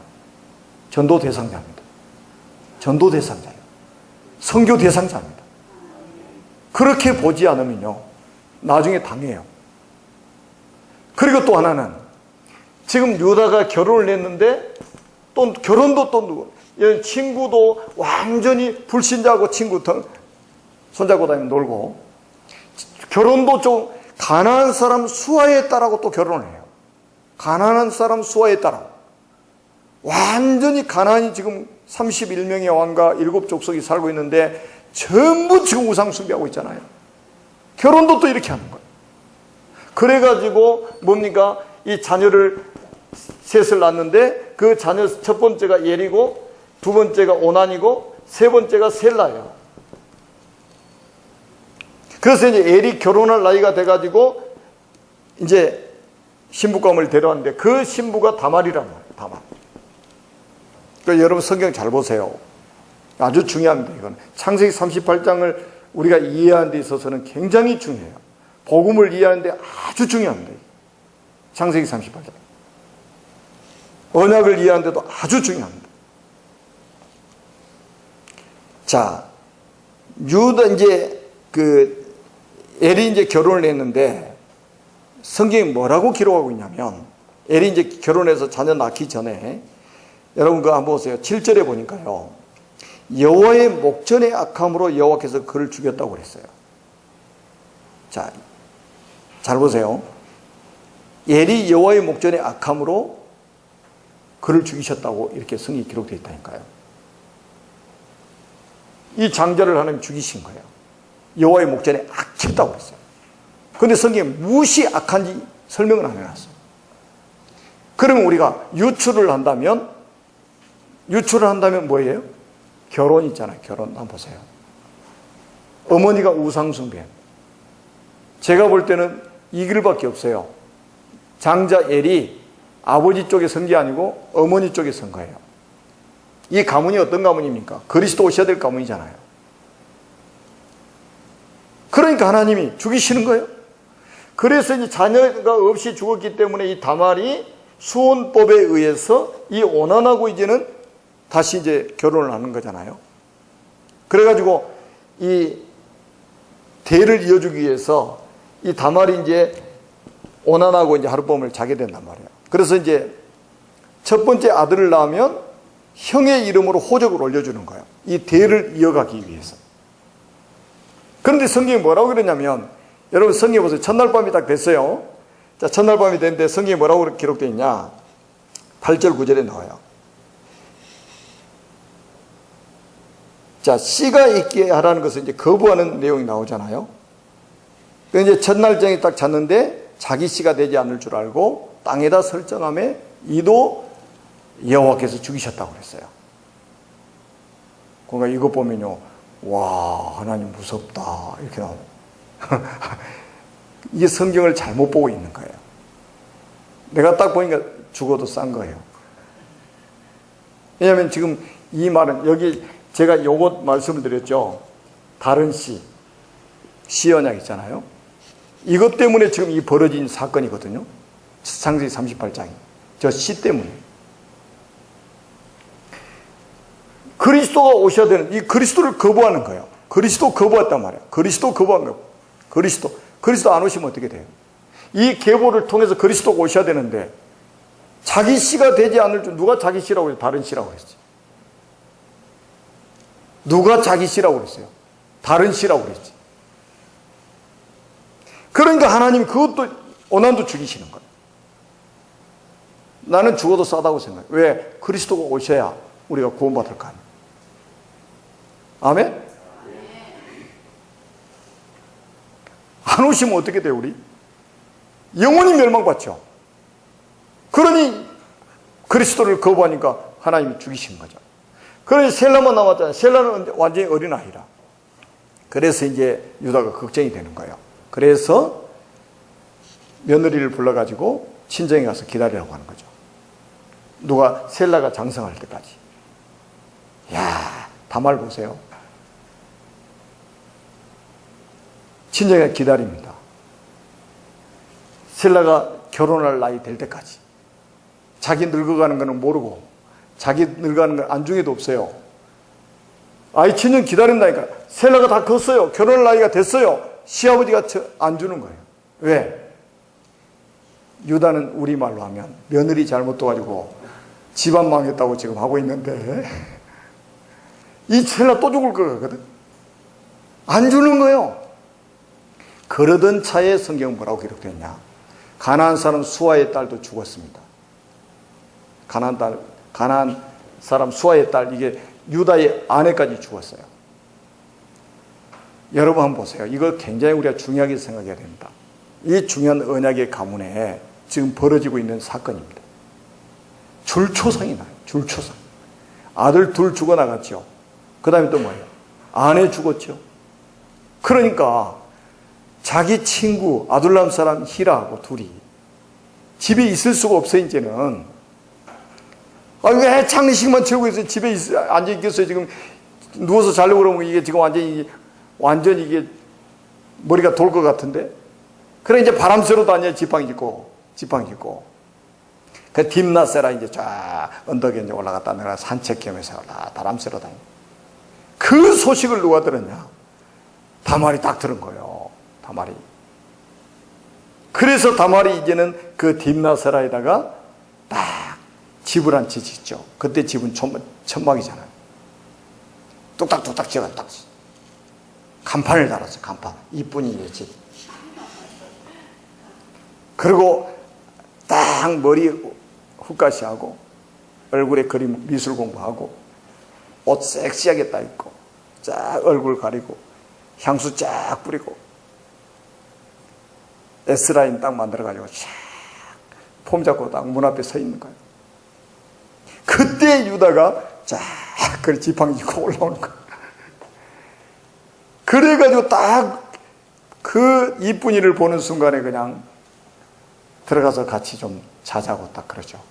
전도 대상자입니다. 전도 대상자예요. 선교 대상자입니다. 그렇게 보지 않으면요, 나중에 당해요. 그리고 또 하나는 지금 유다가 결혼을 했는데 또 결혼도 또 누구? 친구도 완전히 불신자하고 친구 손잡고 다니면 놀고, 결혼도 좀 가나안 사람 수아에 따라고 또 결혼을 해요. 가나안 사람 수아에 따라. 완전히 가나안이 지금 31명의 왕과 7족속이 살고 있는데 전부 지금 우상 숭배하고 있잖아요. 결혼도 또 이렇게 하는 거예요. 그래가지고 뭡니까? 이 자녀를 셋을 낳았는데 그 자녀 첫 번째가 예리고, 두 번째가 오난이고, 세 번째가 셀라예요. 그래서 이제 엘이 결혼할 나이가 돼가지고 이제 신부감을 데려왔는데 그 신부가 다말이란 말이에요. 다말. 그러니까 여러분 성경 잘 보세요. 아주 중요합니다. 이건 창세기 38장을 우리가 이해하는 데 있어서는 굉장히 중요해요. 복음을 이해하는 데 아주 중요합니다. 창세기 38장. 언약을 이해하는 데도 아주 중요합니다. 자, 유다 이제 엘이 이제 결혼을 했는데 성경이 뭐라고 기록하고 있냐면, 엘이 이제 결혼해서 자녀 낳기 전에 여러분 그거 한번 보세요. 7절에 보니까요. 여호와의 목전의 악함으로 여호와께서 그를 죽였다고 그랬어요. 자, 잘 보세요. 엘이 여호와의 목전의 악함으로 그를 죽이셨다고 이렇게 성경이 기록되어 있다니까요. 이 장자를 하나님 죽이신 거예요. 여호와의 목전에 악했다고 그랬어요. 그런데 성경에 무엇이 악한지 설명을 안 해놨어요. 그러면 우리가 유출을 한다면 뭐예요? 결혼 있잖아요. 결혼 한번 보세요. 어머니가 우상숭배. 제가 볼 때는 이 길밖에 없어요. 장자 엘이 아버지 쪽에 선 게 아니고 어머니 쪽에 선 거예요. 이 가문이 어떤 가문입니까? 그리스도 오셔야 될 가문이잖아요. 그러니까 하나님이 죽이시는 거예요. 그래서 이제 자녀가 없이 죽었기 때문에 이 다말이 수혼법에 의해서 이 오난하고 이제는 다시 이제 결혼을 하는 거잖아요. 그래가지고 이 대를 이어주기 위해서 이 다말이 이제 오난하고 이제 하룻밤을 자게 된단 말이에요. 그래서 이제 첫 번째 아들을 낳으면 형의 이름으로 호적을 올려주는 거예요. 이 대를 이어가기 위해서. 그런데 성경이 뭐라고 그러냐면, 여러분 성경에 보세요. 첫날 밤이 딱 됐어요. 자, 첫날 밤이 됐는데 성경에 뭐라고 기록되어 있냐? 8절 9절에 나와요. 자, 씨가 있게 하라는 것은 이제 거부하는 내용이 나오잖아요. 이제 첫날 정이 딱 잤는데 자기 씨가 되지 않을 줄 알고 땅에다 설정함에 이도 여호와께서 죽이셨다고 그랬어요. 그러니까 이거 보면요, 와, 하나님 무섭다 이렇게 나옵니다. 이게 성경을 잘못 보고 있는 거예요. 내가 딱 보니까 죽어도 싼 거예요. 왜냐하면 지금 이 말은 여기 제가 요것 말씀을 드렸죠. 다른 씨 언약 있잖아요. 이것 때문에 지금 이 벌어진 사건이거든요. 창세기 38장이. 저 씨 때문에. 그리스도가 오셔야 되는, 이 그리스도를 거부하는 거예요. 그리스도 거부했단 말이에요. 그리스도 거부한 거예요. 그리스도 안 오시면 어떻게 돼요? 이 계보를 통해서 그리스도가 오셔야 되는데 자기 씨가 되지 않을 줄, 누가 자기 씨라고 했어요? 다른 씨라고 했지. 누가 자기 씨라고 그랬어요? 다른 씨라고 그랬지. 그러니까 하나님이 그것도 오난도 죽이시는 거예요. 나는 죽어도 싸다고 생각해요. 왜? 그리스도가 오셔야 우리가 구원받을 거 아니에요. 아멘? 안 오시면 어떻게 돼요, 우리? 영원히 멸망받죠. 그러니 그리스도를 거부하니까 하나님이 죽이신 거죠. 그러니 셀라만 남았잖아요. 셀라는 완전히 어린아이라. 그래서 이제 유다가 걱정이 되는 거예요. 그래서 며느리를 불러가지고 친정에 가서 기다리라고 하는 거죠. 누가? 셀라가 장성할 때까지. 야, 다말 보세요. 친정에 기다립니다. 셀라가 결혼할 나이 될 때까지. 자기 늙어가는 거는 모르고, 자기 늙어가는 건 안중에도 없어요. 아이 친정 기다린다니까. 셀라가 다 컸어요. 결혼할 나이가 됐어요. 시아버지가 안 주는 거예요. 왜? 유다는 우리말로 하면 며느리 잘못 둬가지고 집안 망했다고 지금 하고 있는데 이 셀라 또 죽을 것 같거든. 안 주는 거예요. 그러던 차에 성경은 뭐라고 기록되었냐? 가나안 사람 수아의 딸도 죽었습니다. 가나안 사람 수아의 딸, 이게 유다의 아내까지 죽었어요. 여러분 한번 보세요. 이거 굉장히 우리가 중요하게 생각해야 됩니다. 이 중요한 언약의 가문에 지금 벌어지고 있는 사건입니다. 줄초성이 나요. 줄초성. 아들 둘 죽어나갔죠. 그 다음에 또 뭐예요? 아내 죽었죠. 그러니까 자기 친구 아둘람 사람 히라하고 둘이 집에 있을 수가 없어. 이제는 왜 장례식만 치르고 있어요? 집에 앉아 있겠어요? 지금 누워서 자려고 그러면 이게 지금 완전히 이게 머리가 돌 것 같은데. 그래 이제 바람쐬러 다녀. 지팡이 짚고 그 딥나세라 이제 쫙 언덕에 이제 올라갔다 내가 산책 겸해서 바람쐬러 다니. 그 소식을 누가 들었냐? 다말이 딱 들은 거예요. 다말이. 그래서 다말이 이제는 그 딥나스라에다가 딱 집을 한 채 짓죠. 그때 집은 천막이잖아요. 뚝딱뚝딱 지어가 딱 간판을 달았어요. 간판. 이쁜이 집. 그리고 딱 머리 훅가시하고 얼굴에 그림 미술 공부하고 옷 섹시하게 딱 입고 쫙 얼굴 가리고 향수 쫙 뿌리고 S라인 딱 만들어가지고 쫙 폼 잡고 딱 문 앞에 서 있는 거예요. 그때 유다가 쫙 그 지팡이 짚고 올라오는 거예요. 그래가지고 딱 그 이쁜이를 보는 순간에 그냥 들어가서 같이 좀 자자고 딱 그러죠.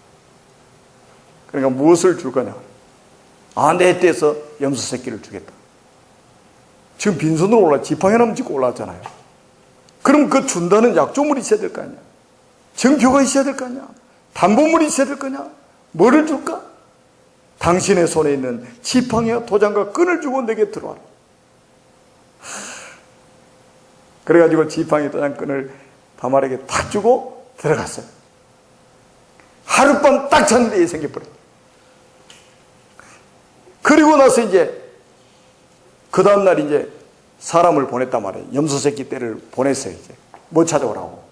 그러니까 무엇을 줄 거냐? 아, 내 떼서 염소 새끼를 주겠다. 지금 빈손으로 지팡이 하나 짚고 올라왔잖아요. 그럼 그 준다는 약조물이 있어야 될 거 아니야? 증표가 있어야 될 거 아니야? 담보물이 있어야 될 거냐? 뭐를 줄까? 당신의 손에 있는 지팡이와 도장과 끈을 주고 내게 들어와라. 그래가지고 지팡이, 도장, 끈을 다말에게 탁 주고 들어갔어요. 하룻밤 딱 잤는데 애 생겨버려. 그리고 나서 이제 그 다음날 이제 사람을 보냈단 말이에요. 염소 새끼 떼를 보냈어요. 이제 뭐 찾아오라고.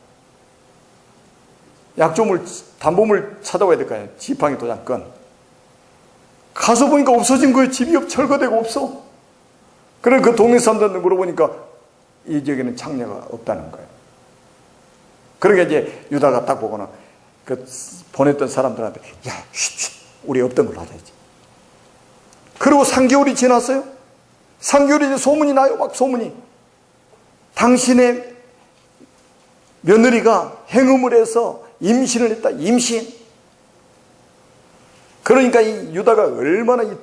약조물, 담보물 찾아와야 될 거 아니에요. 지팡이, 도장, 끈. 가서 보니까 없어진 거예요. 집이 철거되고 없어. 그래 그 동네 사람들한테 물어보니까 이 지역에는 창녀가 없다는 거예요. 그러니까 이제 유다가 딱 보고는 그 보냈던 사람들한테 야, 쉿, 우리 없던 걸로 하자지. 그리고 3개월이 지났어요. 3개월이 이제 소문이 나요. 막 소문이. 당신의 며느리가 행음을 해서 임신을 했다. 임신. 그러니까 이 유다가 얼마나 이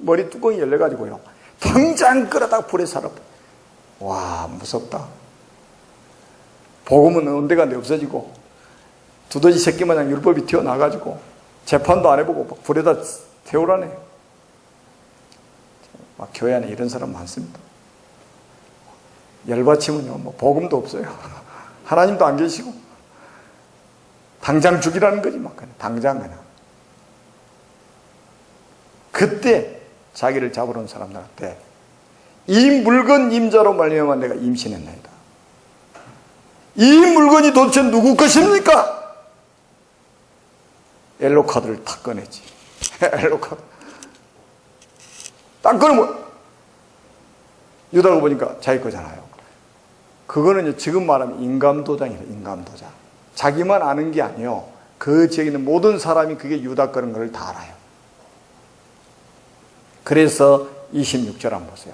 머리 뚜껑이 열려가지고요. 당장 끌어다 불에 살아버려. 와, 무섭다. 복음은 언데간데 없어지고 두더지 새끼 마냥 율법이 튀어나가지고 재판도 안 해보고 막 불에다 태우라네. 막 교회 안에 이런 사람 많습니다. 열받치면요, 뭐 복음도 없어요. 하나님도 안 계시고 당장 죽이라는 거지 막 그냥 당장 그냥. 그때 자기를 잡으러 온 사람들한테 이 물건 임자로 말미암아 내가 임신했나이다. 이 물건이 도대체 누구 것입니까? 엘로 카드를 탁 꺼냈지. 엘로 카드 딱 꺼내면 유다가 보니까 자기 거잖아요. 그거는 이제 지금 말하면 인감도장이에요. 인감도장. 자기만 아는 게 아니에요. 그 지역에 있는 모든 사람이 그게 유다 거는 걸 다 알아요. 그래서 26절 한번 보세요.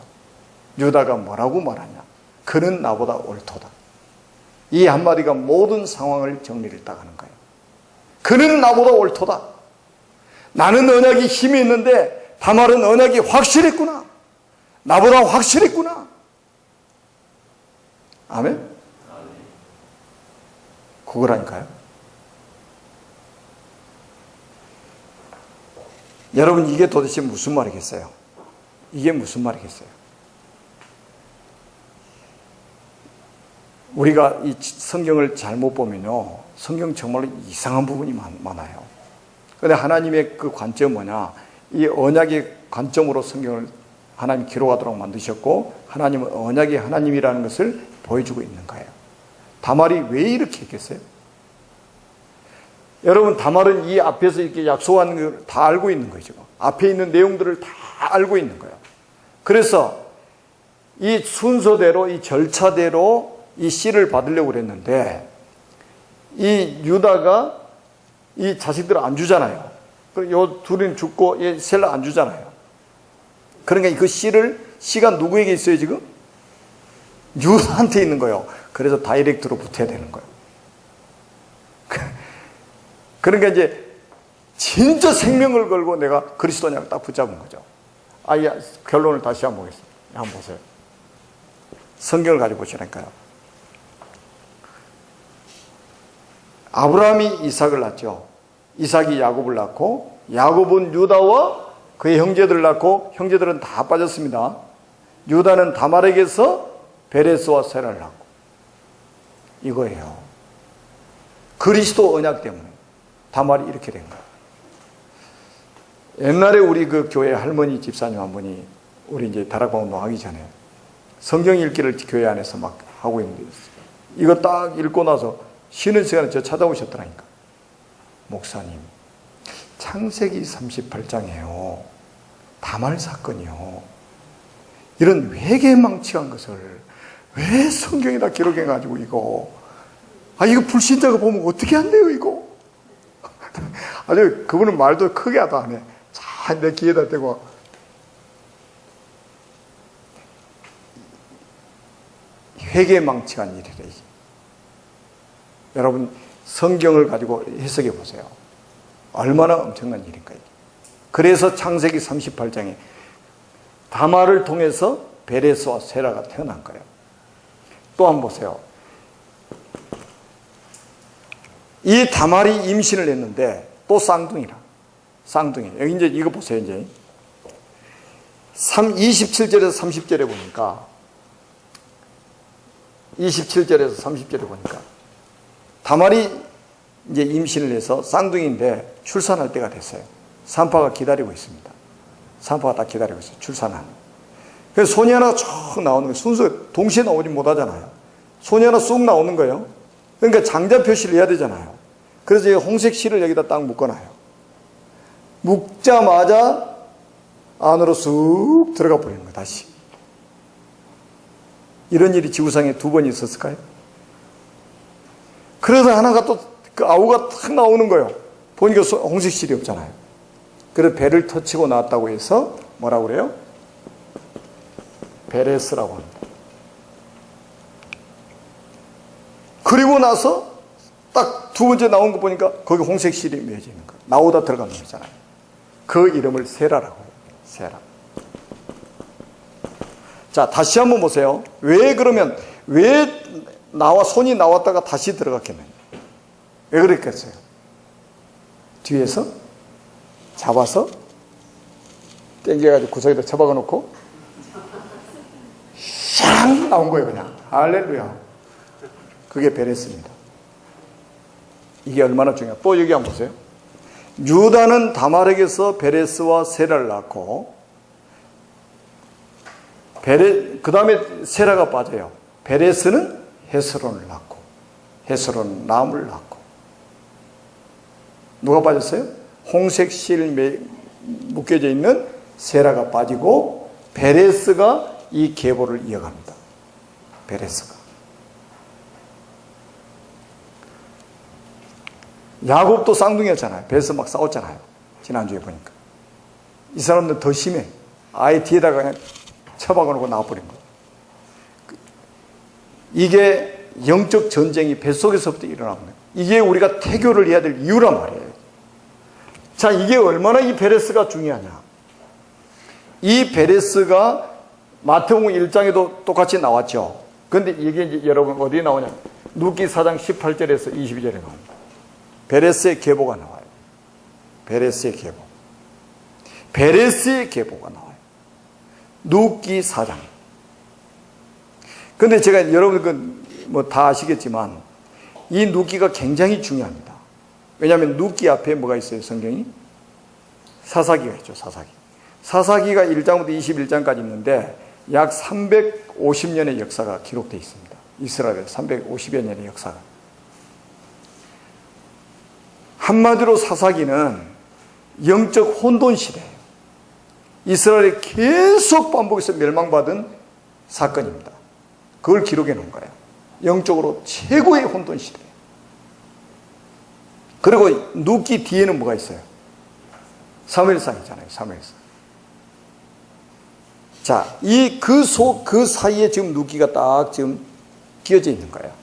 유다가 뭐라고 말하냐? 그는 나보다 옳도다. 이 한마디가 모든 상황을 정리를 딱 하는 거예요. 그는 나보다 옳도다. 나는 언약이 힘이 있는데 다말은 언약이 확실했구나. 나보다 확실했구나. 아멘? 그거라니까요. 여러분, 이게 도대체 무슨 말이겠어요? 이게 무슨 말이겠어요? 우리가 이 성경을 잘못 보면요, 성경 정말로 이상한 부분이 많아요. 그런데 하나님의 그 관점은 뭐냐? 이 언약의 관점으로 성경을 하나님 기록하도록 만드셨고, 하나님은 언약의 하나님이라는 것을 보여주고 있는 거예요. 다말이 왜 이렇게 했겠어요? 여러분, 다말은 이 앞에서 이렇게 약속한 걸 다 알고 있는 거죠. 앞에 있는 내용들을 다 알고 있는 거예요. 그래서 이 순서대로, 이 절차대로 이 씨를 받으려고 그랬는데, 이 유다가 이 자식들을 안 주잖아요. 요 둘은 죽고 얘 셀라 안 주잖아요. 그러니까 그 씨가 누구에게 있어요 지금? 유다한테 있는 거예요. 그래서 다이렉트로 붙어야 되는 거예요. 그러니까 이제 진짜 생명을 걸고 내가 그리스도냐고 딱 붙잡은 거죠. 결론을 다시 한번 보겠습니다. 한번 보세요. 성경을 가지고 보시라니까요. 아브라함이 이삭을 낳죠. 이삭이 야곱을 낳고 야곱은 유다와 그의 형제들을 낳고 형제들은 다 빠졌습니다. 유다는 다말에게서 베레스와 세라를 낳고 이거예요. 그리스도 언약 때문에 다말이 이렇게 된 거예요. 옛날에 우리 그 교회 할머니 집사님 한 분이 우리 이제 다락방 운동하기 전에 성경 읽기를 교회 안에서 막 하고 있는데 이거 딱 읽고 나서 쉬는 시간에 저 찾아오셨더라니까. 목사님, 창세기 38장이에요. 다말 사건이요. 이런 회개망측한 것을 왜 성경에다 기록해가지고 이거 불신자가 보면 어떻게 한대요 이거. 아주 그분은 말도 크게 하다 하네. 잘 내 귀에다 대고 회개망측한 일이래. 여러분 성경을 가지고 해석해 보세요. 얼마나 엄청난 일인가. 그래서 창세기 38장에 다말을 통해서 베레스와 세라가 태어난 거예요. 또 한번 보세요. 이 다말이 임신을 했는데 또 쌍둥이라. 쌍둥이. 여기 이제 이거 보세요. 이제 27절에서 30절에 보니까 27절에서 30절에 보니까 다말이 이제 임신을 해서 쌍둥이인데 출산할 때가 됐어요. 산파가 기다리고 있습니다. 산파가 딱 기다리고 있어요. 출산하는. 그래서 손이 하나가 쭉 나오는 거예요. 순서 동시에 나오지 못하잖아요. 손이 하나 쑥 나오는 거예요. 그러니까 장자 표시를 해야 되잖아요. 그래서 홍색 실을 여기다 딱 묶어놔요. 묶자마자 안으로 쑥 들어가 버리는 거예요. 다시. 이런 일이 지구상에 2번 있었을까요? 그래서 하나가 또 그 아우가 탁 나오는 거예요. 보니까 홍색 실이 없잖아요. 그래서 배를 터치고 나왔다고 해서 뭐라고 그래요? 베레스라고 합니다. 그리고 나서 딱 2번째 나온 거 보니까 거기 홍색 실이 맺어 있는 거예요. 나오다 들어가는 거잖아요. 그 이름을 세라라고 해요. 세라. 자, 다시 한번 보세요. 왜 손이 나왔다가 다시 들어갔겠느냐? 왜 그랬겠어요? 뒤에서 잡아서 땡겨가지고 구석에다 처박아 놓고 샹 나온 거예요. 그냥 할렐루야. 그게 베레스입니다. 이게 얼마나 중요해요. 또 여기 한번 보세요. 유다는 다말에게서 베레스와 세라를 낳고 그 다음에 세라가 빠져요. 베레스는 헤스론을 낳고 헤스론은 람을 낳고. 누가 빠졌어요? 홍색 실 묶여져 있는 세라가 빠지고 베레스가 이 계보를 이어갑니다. 베레스가. 야곱도 쌍둥이였잖아요. 배에서 막 싸웠잖아요. 지난주에 보니까. 이 사람들은 더 심해. 아예 뒤에다가 그냥 처박아 놓고 나와버린 거예요. 이게 영적 전쟁이 뱃속에서부터 일어나는 거예요. 이게 우리가 태교를 해야 될 이유란 말이에요. 자, 이게 얼마나 이 베레스가 중요하냐. 이 베레스가 마태복음 1장에도 똑같이 나왔죠. 그런데 이게 이제 여러분 어디에 나오냐. 누기 4장 18절에서 22절에 나옵니다. 베레스의 계보가 나와요. 베레스의 계보. 베레스의 계보가 나와요. 누기 4장. 근데 제가 여러분 다 아시겠지만 이 누기가 굉장히 중요합니다. 왜냐하면 누기 앞에 뭐가 있어요? 성경이? 사사기가 있죠. 사사기가 1장부터 21장까지 있는데 약 350년의 역사가 기록되어 있습니다. 이스라엘의 350여 년의 역사가. 한마디로 사사기는 영적 혼돈 시대예요. 이스라엘이 계속 반복해서 멸망받은 사건입니다. 그걸 기록해 놓은 거예요. 영적으로 최고의 혼돈 시대. 그리고 누기 뒤에는 뭐가 있어요? 사무엘상이잖아요. 사무엘상. 자, 그 사이에 지금 누기가 딱 지금 끼어져 있는 거예요.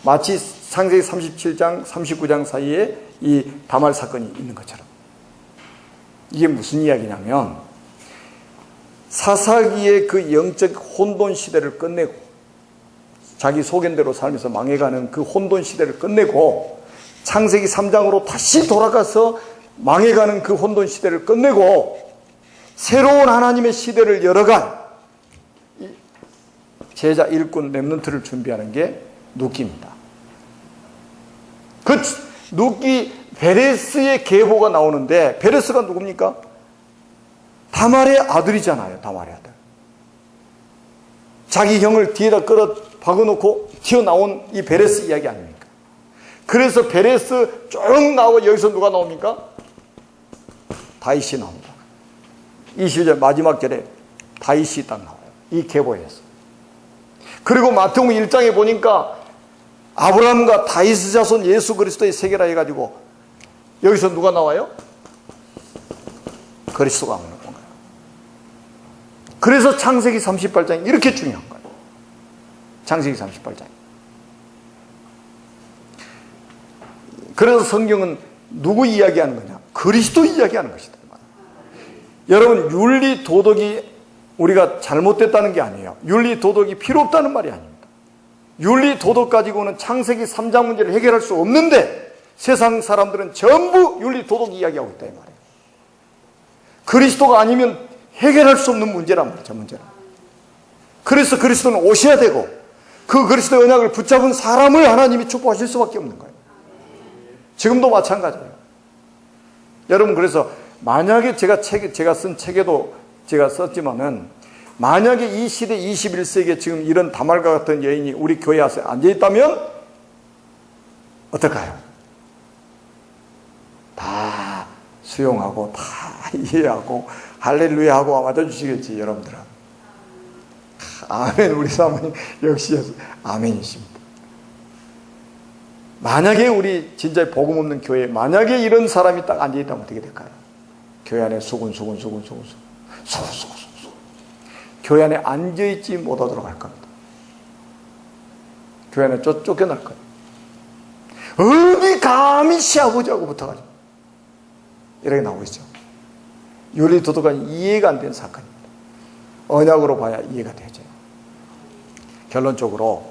마치 창세기 37장, 39장 사이에 이 다말 사건이 있는 것처럼. 이게 무슨 이야기냐면 사사기의 그 영적 혼돈 시대를 끝내고 자기 소견대로 살면서 망해가는 그 혼돈 시대를 끝내고 창세기 3장으로 다시 돌아가서 망해가는 그 혼돈 시대를 끝내고 새로운 하나님의 시대를 열어갈 제자 일꾼 렘넌트를 준비하는 게 누기입니다. 그 누기 베레스의 계보가 나오는데, 베레스가 누굽니까? 다말의 아들이잖아요. 다말의 아들. 자기 형을 뒤에다 끌어 박아놓고 튀어나온 이 베레스 이야기 아닙니까? 그래서 베레스 쭉 나오고 여기서 누가 나옵니까? 다윗이 나옵니다. 20절 마지막 절에 다윗이 딱 나와요. 이 계보에서. 그리고 마태복음 1장에 보니까 아브라함과 다윗 자손 예수 그리스도의 세계라 해가지고 여기서 누가 나와요? 그리스도가 나오는 건가요? 그래서 창세기 38장이 이렇게 중요한 거예요. 창세기 38장. 그래서 성경은 누구 이야기하는 거냐? 그리스도 이야기하는 것이다. 여러분, 윤리 도덕이 우리가 잘못됐다는 게 아니에요. 윤리 도덕이 필요 없다는 말이 아닙니다. 윤리 도덕 가지고는 창세기 3장 문제를 해결할 수 없는데 세상 사람들은 전부 윤리 도덕 이야기하고 있다 이 말이에요. 그리스도가 아니면 해결할 수 없는 문제란 말이죠. 저 문제는. 그래서 그리스도는 오셔야 되고 그 그리스도의 언약을 붙잡은 사람을 하나님이 축복하실 수밖에 없는 거예요. 지금도 마찬가지예요. 여러분, 그래서 만약에 제가 쓴 책에도 제가 썼지만은, 만약에 이 시대 21세기에 지금 이런 다말과 같은 여인이 우리 교회 앞에 앉아있다면 어떨까요? 다 수용하고 다 이해하고 할렐루야 하고 맞아주시겠지, 여러분들은. 아멘. 우리 사모님 역시 아멘이십니다. 만약에 우리 진짜 복음 없는 교회에 만약에 이런 사람이 딱 앉아있다면 어떻게 될까요? 교회 안에 수군. 교회 안에 앉아있지 못하도록 할 겁니다. 교회 안에 쫓겨날 거예요. 어디 감히 시아버지하고 붙어가지고 이렇게 나오고 있죠. 윤리 도덕가 이해가 안 되는 사건입니다. 언약으로 봐야 이해가 되죠. 결론적으로,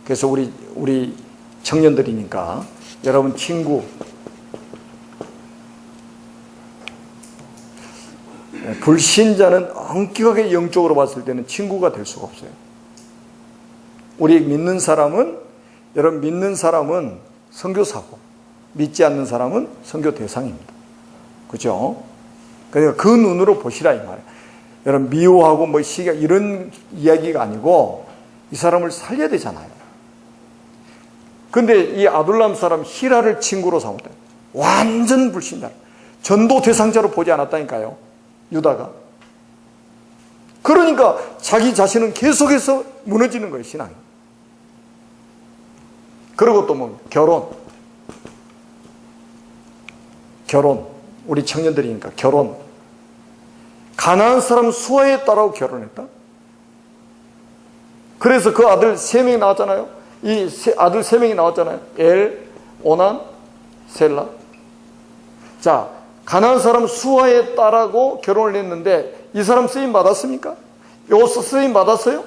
그래서 우리 청년들이니까 여러분 친구, 불신자는 엄격하게 영적으로 봤을 때는 친구가 될 수가 없어요. 우리 믿는 사람은, 여러분 믿는 사람은 선교사고 믿지 않는 사람은 선교 대상입니다. 그죠? 그러니까 그 눈으로 보시라 이 말이에요. 여러분 미워하고 뭐 시기가 이런 이야기가 아니고 이 사람을 살려야 되잖아요. 근데 이 아둘람 사람 히라를 친구로 삼았다. 완전 불신자. 전도 대상자로 보지 않았다니까요. 유다가. 그러니까 자기 자신은 계속해서 무너지는 거예요, 신앙이. 그리고 또 뭐 결혼. 우리 청년들이니까 결혼. 가나안 사람 수아의 딸하고 결혼했다. 그래서 그 아들 3명이 나왔잖아요. 이 아들 3명이 나왔잖아요. 엘, 오난, 셀라. 자, 가나안 사람 수아의 딸하고 결혼을 했는데 이 사람 쓰임 받았습니까? 요소 쓰임 받았어요?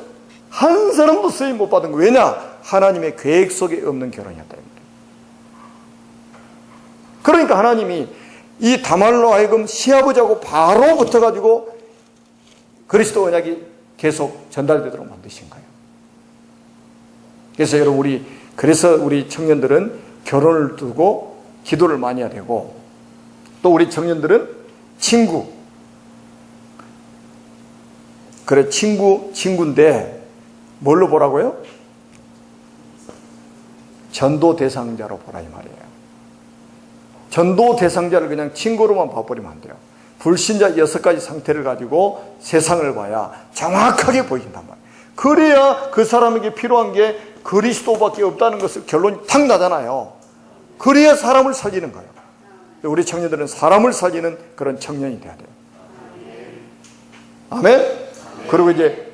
한 사람도 쓰임 못 받은 거예요. 왜냐? 하나님의 계획 속에 없는 결혼이었다. 그러니까 하나님이 이 다말로 하여금 시아버지하고 바로 붙어가지고 그리스도 언약이 계속 전달되도록 만드신 거예요. 그래서 여러분 그래서 우리 청년들은 결혼을 두고 기도를 많이 해야 되고, 또 우리 청년들은 친구. 그래, 친구인데 뭘로 보라고요? 전도 대상자로 보라 이 말이에요. 전도 대상자를 그냥 친구로만 봐버리면 안 돼요. 불신자 6가지 상태를 가지고 세상을 봐야 정확하게 보인단 말이에요. 그래야 그 사람에게 필요한 게 그리스도밖에 없다는 것을 결론이 탁 나잖아요. 그래야 사람을 살리는 거예요. 우리 청년들은 사람을 살리는 그런 청년이 돼야 돼요. 아멘? 그리고 이제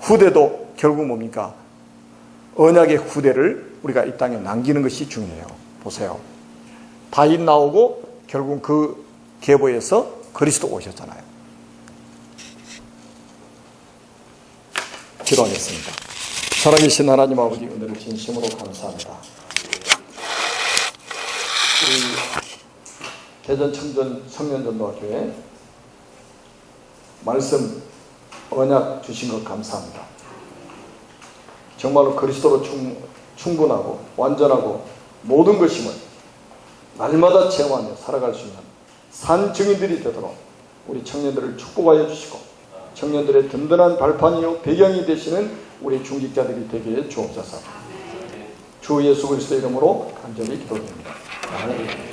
후대도 결국 뭡니까? 언약의 후대를 우리가 이 땅에 남기는 것이 중요해요. 보세요. 다윗 나오고 결국 그 계보에서 그리스도 오셨잖아요. 기도하겠습니다. 살아계신 하나님 아버지, 오늘을 진심으로 감사합니다. 우리 대전 청년전도학교에 말씀, 언약 주신 것 감사합니다. 정말로 그리스도로 충분하고 완전하고 모든 것임을 날마다 체험하며 살아갈 수 있는 산 증인들이 되도록 우리 청년들을 축복하여 주시고 청년들의 든든한 발판이요 배경이 되시는 우리 중직자들이 되게 주옵소서. 주 예수 그리스도의 이름으로 간절히 기도드립니다. 아멘.